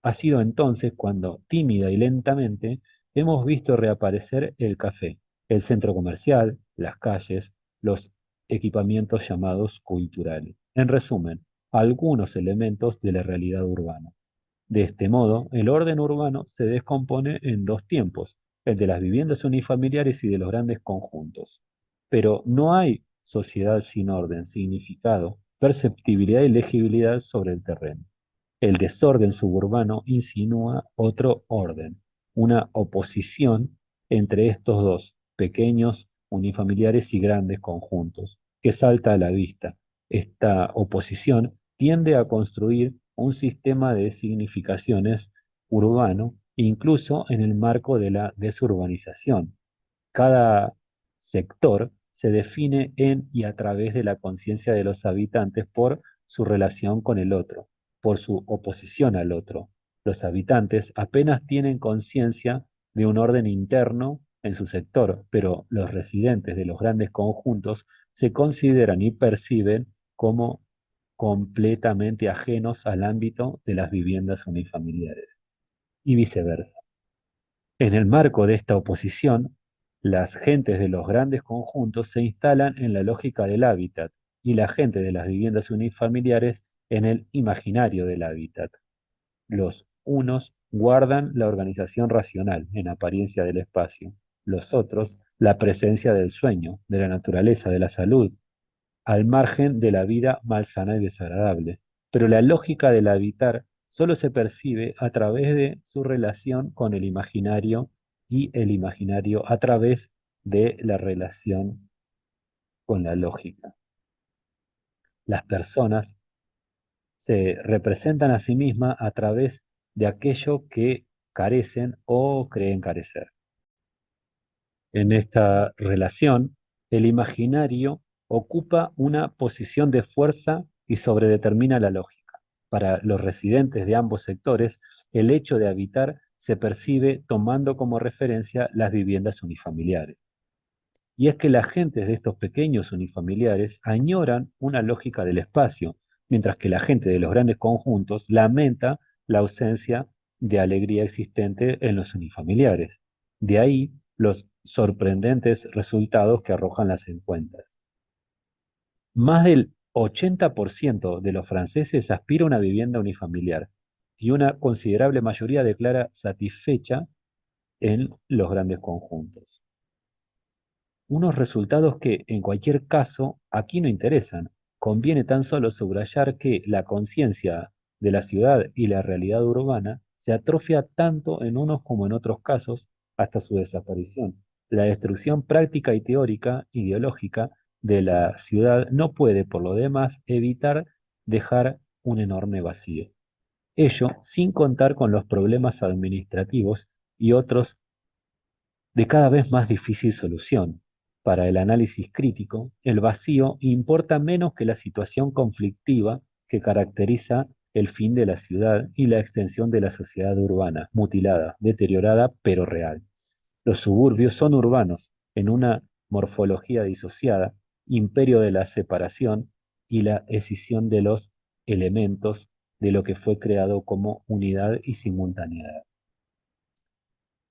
Ha sido entonces cuando, tímida y lentamente, hemos visto reaparecer el café, el centro comercial, las calles, los equipamientos llamados culturales. En resumen, algunos elementos de la realidad urbana. De este modo, el orden urbano se descompone en dos tiempos, el de las viviendas unifamiliares y de los grandes conjuntos. Pero no hay sociedad sin orden, significado, perceptibilidad y legibilidad sobre el terreno. El desorden suburbano insinúa otro orden, una oposición entre estos dos, pequeños unifamiliares y grandes conjuntos, que salta a la vista. Esta oposición tiende a construir un sistema de significaciones urbano, incluso en el marco de la desurbanización. Cada sector se define en y a través de la conciencia de los habitantes por su relación con el otro, por su oposición al otro. Los habitantes apenas tienen conciencia de un orden interno en su sector, pero los residentes de los grandes conjuntos se consideran y perciben como completamente ajenos al ámbito de las viviendas unifamiliares, y viceversa. En el marco de esta oposición, las gentes de los grandes conjuntos se instalan en la lógica del hábitat y la gente de las viviendas unifamiliares en el imaginario del hábitat. Los unos guardan la organización racional, en apariencia del espacio; los otros, la presencia del sueño, de la naturaleza, de la salud, al margen de la vida malsana y desagradable. Pero la lógica del habitar solo se percibe a través de su relación con el imaginario y el imaginario a través de la relación con la lógica. Las personas se representan a sí mismas a través de aquello que carecen o creen carecer. En esta relación, el imaginario ocupa una posición de fuerza y sobredetermina la lógica. Para los residentes de ambos sectores, el hecho de habitar se percibe tomando como referencia las viviendas unifamiliares. Y es que las gentes de estos pequeños unifamiliares añoran una lógica del espacio, mientras que la gente de los grandes conjuntos lamenta la ausencia de alegría existente en los unifamiliares. De ahí los sorprendentes resultados que arrojan las encuestas. Más del 80% de los franceses aspira a una vivienda unifamiliar y una considerable mayoría declara satisfecha en los grandes conjuntos. Unos resultados que, en cualquier caso, aquí no interesan. Conviene tan solo subrayar que la conciencia de la ciudad y la realidad urbana se atrofia tanto en unos como en otros casos hasta su desaparición. La destrucción práctica y teórica, ideológica, de la ciudad no puede, por lo demás, evitar dejar un enorme vacío. Ello sin contar con los problemas administrativos y otros de cada vez más difícil solución. Para el análisis crítico, el vacío importa menos que la situación conflictiva que caracteriza el fin de la ciudad y la extensión de la sociedad urbana, mutilada, deteriorada, pero real. Los suburbios son urbanos, en una morfología disociada, imperio de la separación y la escisión de los elementos de lo que fue creado como unidad y simultaneidad.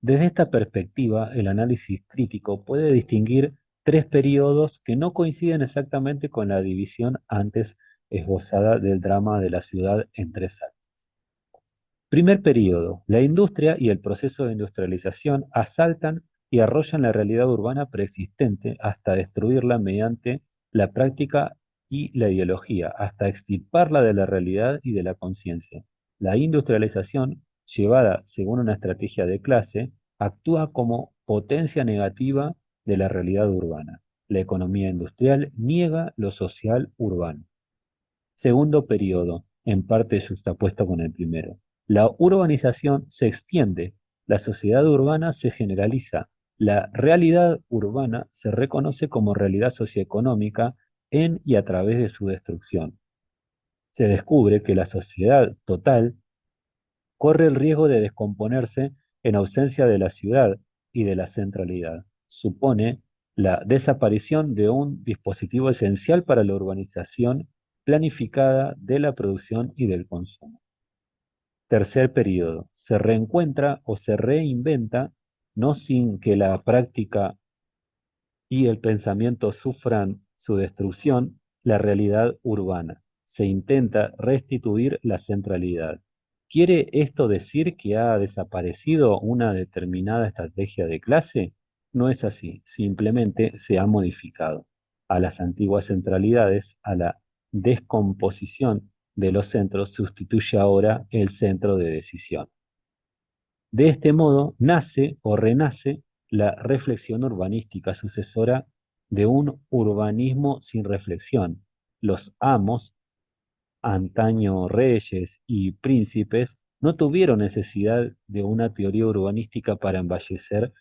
Desde esta perspectiva, el análisis crítico puede distinguir tres períodos que no coinciden exactamente con la división antes esbozada del drama de la ciudad en tres actos. Primer período: la industria y el proceso de industrialización asaltan y arrollan la realidad urbana preexistente hasta destruirla mediante la práctica y la ideología, hasta extirparla de la realidad y de la conciencia. La industrialización, llevada según una estrategia de clase, actúa como potencia negativa de la realidad urbana. La economía industrial niega lo social urbano. Segundo período, en parte justapuesto con el primero. La urbanización se extiende, la sociedad urbana se generaliza, la realidad urbana se reconoce como realidad socioeconómica en y a través de su destrucción. Se descubre que la sociedad total corre el riesgo de descomponerse en ausencia de la ciudad y de la centralidad. Supone la desaparición de un dispositivo esencial para la urbanización planificada de la producción y del consumo. Tercer período: se reencuentra o se reinventa no sin que la práctica y el pensamiento sufran su destrucción, la realidad urbana. Se intenta restituir la centralidad. ¿Quiere esto decir que ha desaparecido una determinada estrategia de clase? No es así, simplemente se ha modificado. A las antiguas centralidades, a la descomposición de los centros, sustituye ahora el centro de decisión. De este modo, nace o renace la reflexión urbanística sucesora de un urbanismo sin reflexión. Los amos, antaño reyes y príncipes, no tuvieron necesidad de una teoría urbanística para embellecer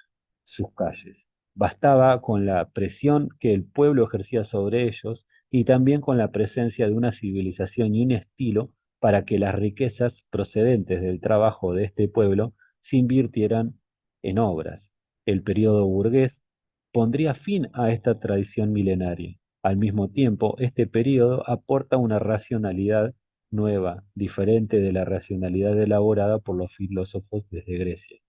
sus calles. Bastaba con la presión que el pueblo ejercía sobre ellos y también con la presencia de una civilización y un estilo para que las riquezas procedentes del trabajo de este pueblo se invirtieran en obras. El periodo burgués pondría fin a esta tradición milenaria. Al mismo tiempo, este periodo aporta una racionalidad nueva, diferente de la racionalidad elaborada por los filósofos desde Grecia.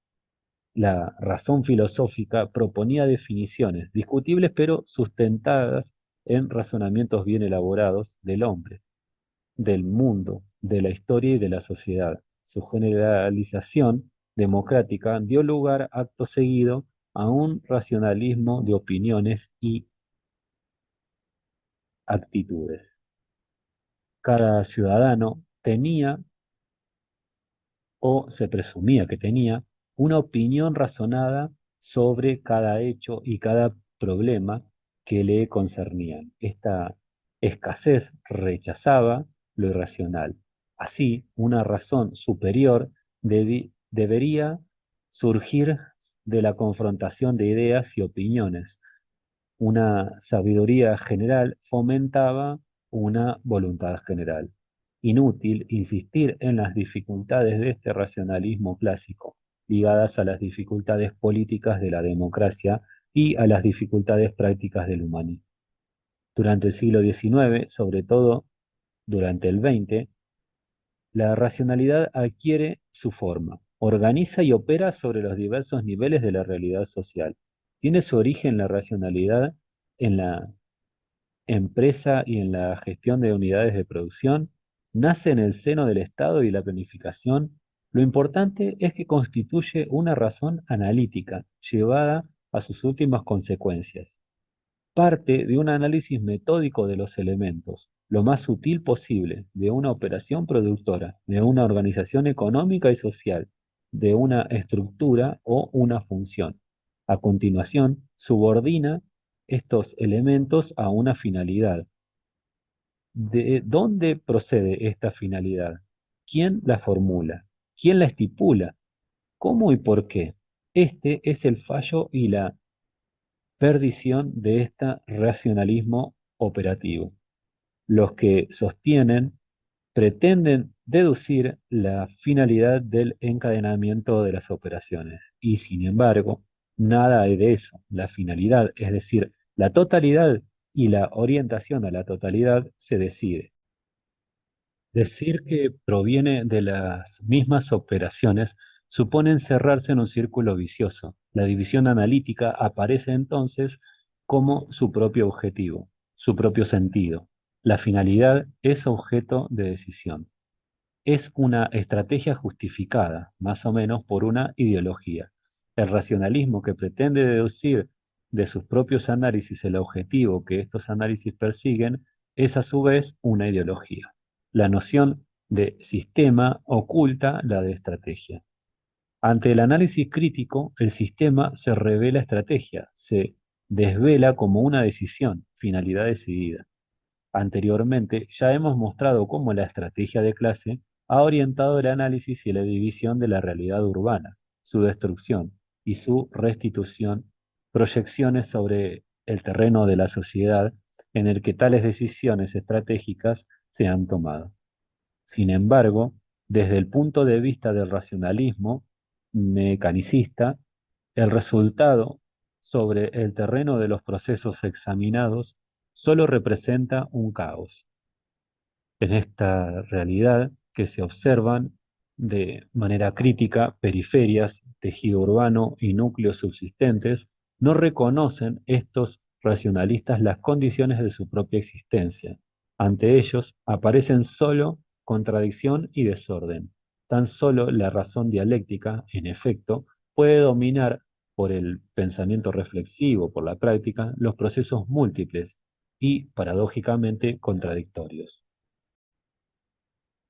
La razón filosófica proponía definiciones discutibles pero sustentadas en razonamientos bien elaborados del hombre, del mundo, de la historia y de la sociedad. Su generalización democrática dio lugar acto seguido a un racionalismo de opiniones y actitudes. Cada ciudadano tenía o se presumía que tenía una opinión razonada sobre cada hecho y cada problema que le concernían. Esta escasez rechazaba lo irracional. Así, una razón superior debería surgir de la confrontación de ideas y opiniones. Una sabiduría general fomentaba una voluntad general. Inútil insistir en las dificultades de este racionalismo clásico, ligadas a las dificultades políticas de la democracia y a las dificultades prácticas del humanismo. Durante el siglo XIX, sobre todo durante el XX, la racionalidad adquiere su forma, organiza y opera sobre los diversos niveles de la realidad social. Tiene su origen la racionalidad en la empresa y en la gestión de unidades de producción, nace en el seno del Estado y la planificación. Lo importante es que constituye una razón analítica llevada a sus últimas consecuencias. Parte de un análisis metódico de los elementos, lo más sutil posible, de una operación productora, de una organización económica y social, de una estructura o una función. A continuación, subordina estos elementos a una finalidad. ¿De dónde procede esta finalidad? ¿Quién la formula? ¿Quién la estipula? ¿Cómo y por qué? Este es el fallo y la perdición de este racionalismo operativo. Los que sostienen pretenden deducir la finalidad del encadenamiento de las operaciones y, sin embargo, nada hay de eso. La finalidad, es decir, la totalidad y la orientación a la totalidad se decide. Decir que proviene de las mismas operaciones supone encerrarse en un círculo vicioso. La división analítica aparece entonces como su propio objetivo, su propio sentido. La finalidad es objeto de decisión. Es una estrategia justificada, más o menos, por una ideología. El racionalismo que pretende deducir de sus propios análisis el objetivo que estos análisis persiguen es a su vez una ideología. La noción de sistema oculta la de estrategia. Ante el análisis crítico, el sistema se revela estrategia, se desvela como una decisión, finalidad decidida. Anteriormente, ya hemos mostrado cómo la estrategia de clase ha orientado el análisis y la división de la realidad urbana, su destrucción y su restitución, proyecciones sobre el terreno de la sociedad en el que tales decisiones estratégicas se han tomado. Sin embargo, desde el punto de vista del racionalismo mecanicista, el resultado sobre el terreno de los procesos examinados solo representa un caos. En esta realidad que se observan de manera crítica periferias tejido urbano y núcleos subsistentes, no reconocen estos racionalistas las condiciones de su propia existencia. Ante ellos aparecen solo contradicción y desorden. Tan solo la razón dialéctica, en efecto, puede dominar por el pensamiento reflexivo, por la práctica, los procesos múltiples y, paradójicamente, contradictorios.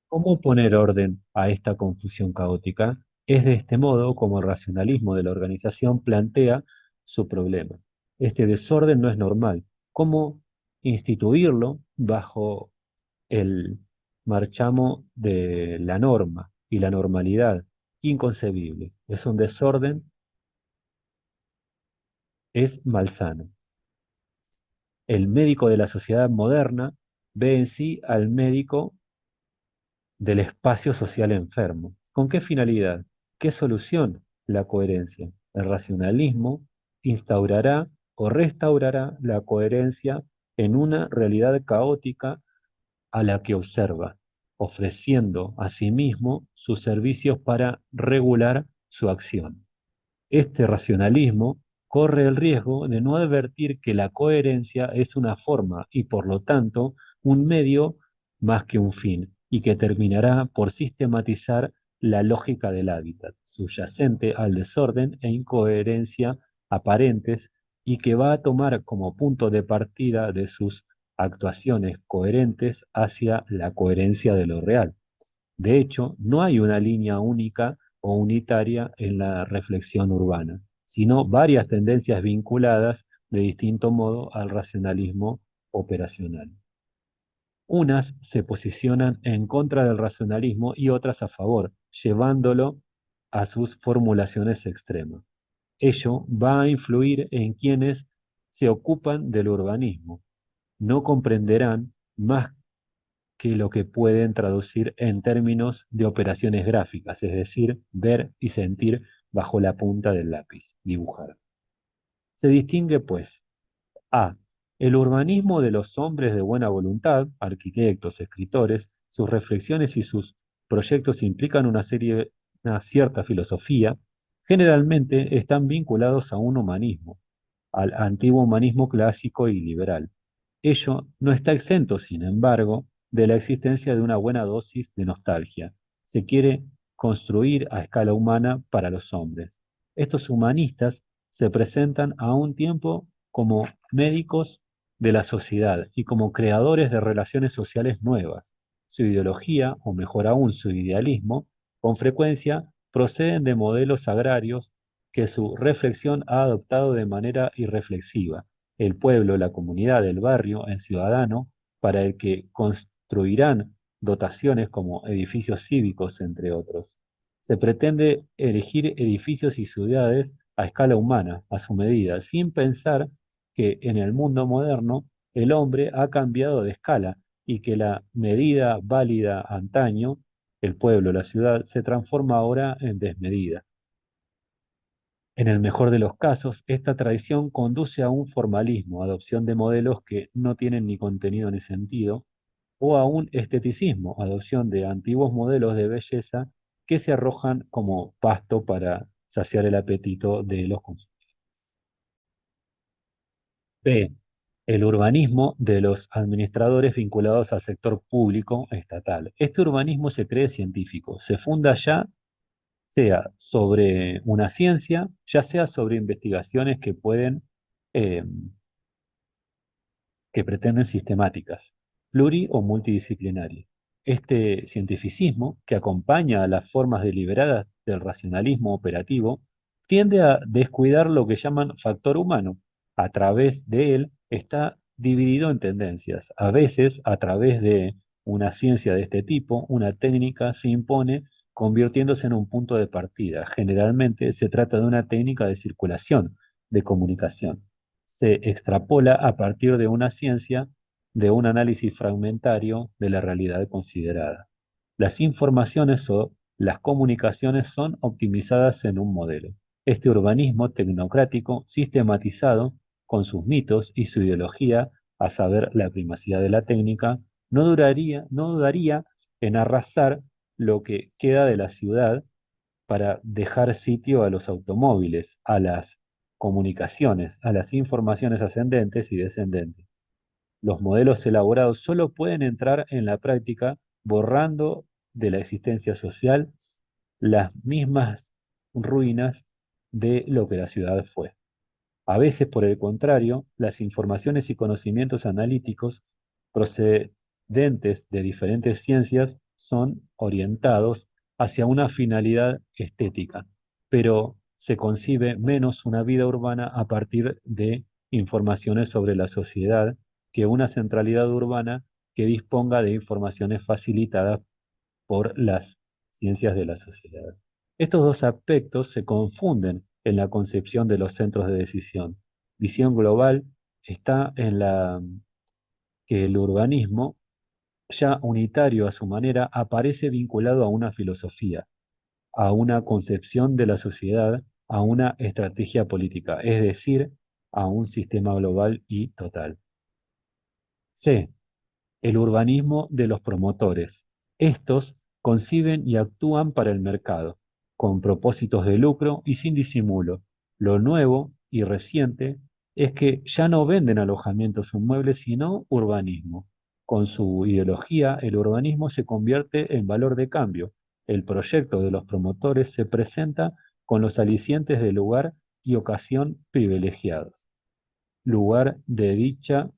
¿Cómo poner orden a esta confusión caótica? Es de este modo como el racionalismo de la organización plantea su problema. Este desorden no es normal. ¿Cómo instituirlo bajo el marchamo de la norma y la normalidad? Inconcebible. Es un desorden, es malsano. El médico de la sociedad moderna ve en sí al médico del espacio social enfermo. ¿Con qué finalidad? ¿Qué solución? La coherencia. El racionalismo instaurará o restaurará la coherencia en una realidad caótica a la que observa, ofreciendo asimismo sus servicios para regular su acción. Este racionalismo corre el riesgo de no advertir que la coherencia es una forma y por lo tanto un medio más que un fin, y que terminará por sistematizar la lógica del hábitat, subyacente al desorden e incoherencia aparentes, y que va a tomar como punto de partida de sus actuaciones coherentes hacia la coherencia de lo real. De hecho, no hay una línea única o unitaria en la reflexión urbana, sino varias tendencias vinculadas de distinto modo al racionalismo operacional. Unas se posicionan en contra del racionalismo y otras a favor, llevándolo a sus formulaciones extremas. Ello va a influir en quienes se ocupan del urbanismo. No comprenderán más que lo que pueden traducir en términos de operaciones gráficas, es decir, ver y sentir bajo la punta del lápiz, dibujar. Se distingue, pues, a. El urbanismo de los hombres de buena voluntad, arquitectos, escritores, sus reflexiones y sus proyectos implican una cierta filosofía, generalmente están vinculados a un humanismo, al antiguo humanismo clásico y liberal. Ello no está exento, sin embargo, de la existencia de una buena dosis de nostalgia. Se quiere construir a escala humana para los hombres. Estos humanistas se presentan a un tiempo como médicos de la sociedad y como creadores de relaciones sociales nuevas. Su ideología, o mejor aún su idealismo, con frecuencia proceden de modelos agrarios que su reflexión ha adoptado de manera irreflexiva. El pueblo, la comunidad, el barrio, el ciudadano, para el que construirán dotaciones como edificios cívicos, entre otros. Se pretende erigir edificios y ciudades a escala humana, a su medida, sin pensar que en el mundo moderno el hombre ha cambiado de escala y que la medida válida antaño, el pueblo, la ciudad, se transforma ahora en desmedida. En el mejor de los casos, esta tradición conduce a un formalismo, adopción de modelos que no tienen ni contenido ni sentido, o a un esteticismo, adopción de antiguos modelos de belleza que se arrojan como pasto para saciar el apetito de los consumidores. B. El urbanismo de los administradores vinculados al sector público estatal. Este urbanismo se cree científico, se funda ya sea sobre una ciencia, ya sea sobre investigaciones eh, que pretenden sistemáticas, pluri o multidisciplinarias. Este cientificismo, que acompaña a las formas deliberadas del racionalismo operativo, tiende a descuidar lo que llaman factor humano. A través de él está dividido en tendencias. A veces, a través de una ciencia de este tipo, una técnica se impone convirtiéndose en un punto de partida. Generalmente se trata de una técnica de circulación, de comunicación. Se extrapola a partir de una ciencia, de un análisis fragmentario de la realidad considerada. Las informaciones o las comunicaciones son optimizadas en un modelo. Este urbanismo tecnocrático, sistematizado, con sus mitos y su ideología, a saber, la primacía de la técnica, no dudaría en arrasar lo que queda de la ciudad para dejar sitio a los automóviles, a las comunicaciones, a las informaciones ascendentes y descendentes. Los modelos elaborados solo pueden entrar en la práctica borrando de la existencia social las mismas ruinas de lo que la ciudad fue. A veces, por el contrario, las informaciones y conocimientos analíticos procedentes de diferentes ciencias son orientados hacia una finalidad estética, pero se concibe menos una vida urbana a partir de informaciones sobre la sociedad que una centralidad urbana que disponga de informaciones facilitadas por las ciencias de la sociedad. Estos dos aspectos se confunden en la concepción de los centros de decisión. Visión global está en la que el urbanismo, ya unitario a su manera, aparece vinculado a una filosofía, a una concepción de la sociedad, a una estrategia política, es decir, a un sistema global y total. C. El urbanismo de los promotores. Estos conciben y actúan para el mercado, con propósitos de lucro y sin disimulo. Lo nuevo y reciente es que ya no venden alojamientos o inmuebles, sino urbanismo. Con su ideología, el urbanismo se convierte en valor de cambio. El proyecto de los promotores se presenta con los alicientes de lugar y ocasión privilegiados. Lugar de dicha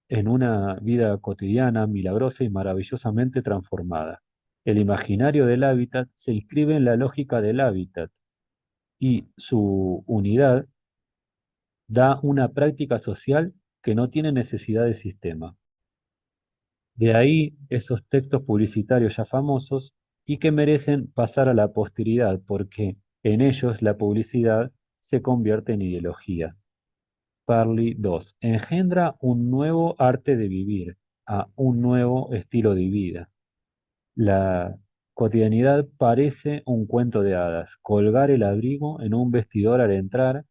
en una vida cotidiana, milagrosa y maravillosamente transformada. El imaginario del hábitat se inscribe en la lógica del hábitat y su unidad da una práctica social que no tiene necesidad de sistema. De ahí esos textos publicitarios ya famosos y que merecen pasar a la posteridad porque en ellos la publicidad se convierte en ideología. Parley 2. Engendra un nuevo arte de vivir, a un nuevo estilo de vida. La cotidianidad parece un cuento de hadas, colgar el abrigo en un vestidor al entrar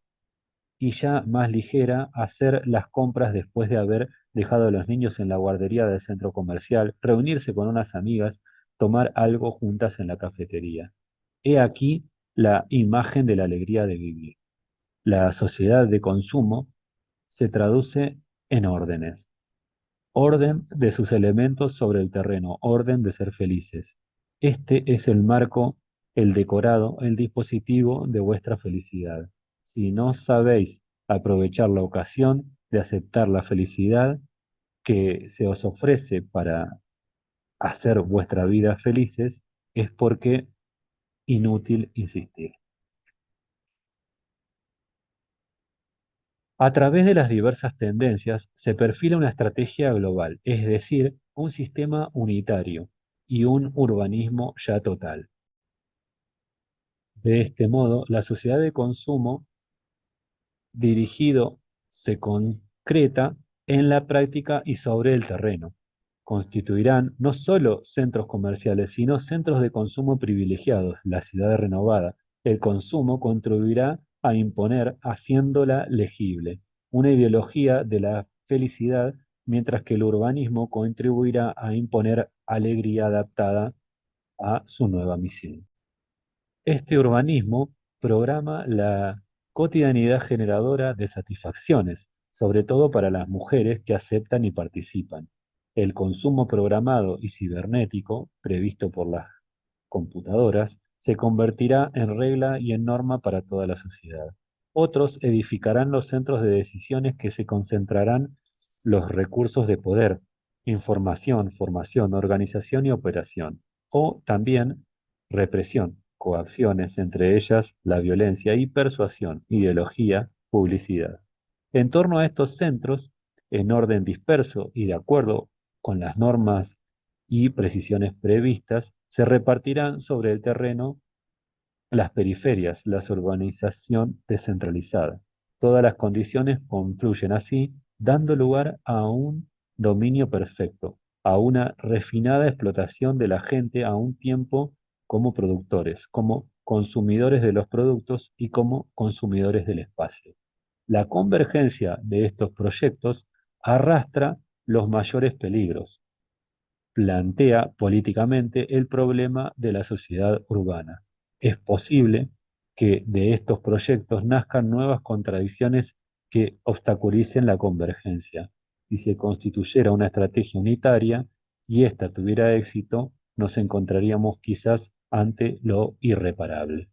y ya más ligera hacer las compras después de haber dejado a los niños en la guardería del centro comercial, reunirse con unas amigas, tomar algo juntas en la cafetería. He aquí la imagen de la alegría de vivir. La sociedad de consumo se traduce en órdenes. Orden de sus elementos sobre el terreno, orden de ser felices. Este es el marco, el decorado, el dispositivo de vuestra felicidad. Si no sabéis aprovechar la ocasión de aceptar la felicidad que se os ofrece para hacer vuestra vida felices, es porque inútil insistir. A través de las diversas tendencias se perfila una estrategia global, es decir, un sistema unitario y un urbanismo ya total. De este modo, la sociedad de consumo dirigido se concreta en la práctica y sobre el terreno. Constituirán no solo centros comerciales, sino centros de consumo privilegiados, la ciudad renovada. El consumo contribuirá a imponer, haciéndola legible, una ideología de la felicidad, mientras que el urbanismo contribuirá a imponer alegría adaptada a su nueva misión. Este urbanismo programa la cotidianidad generadora de satisfacciones, sobre todo para las mujeres que aceptan y participan. El consumo programado y cibernético, previsto por las computadoras, se convertirá en regla y en norma para toda la sociedad. Otros edificarán los centros de decisiones que se concentrarán los recursos de poder, información, formación, organización y operación, o también represión, coacciones, entre ellas la violencia y persuasión, ideología, publicidad. En torno a estos centros, en orden disperso y de acuerdo con las normas y precisiones previstas, se repartirán sobre el terreno las periferias, la urbanización descentralizada. Todas las condiciones confluyen así, dando lugar a un dominio perfecto, a una refinada explotación de la gente a un tiempo como productores, como consumidores de los productos y como consumidores del espacio. La convergencia de estos proyectos arrastra los mayores peligros, plantea políticamente el problema de la sociedad urbana. Es posible que de estos proyectos nazcan nuevas contradicciones que obstaculicen la convergencia. Si se constituyera una estrategia unitaria y ésta tuviera éxito, nos encontraríamos quizás ante lo irreparable.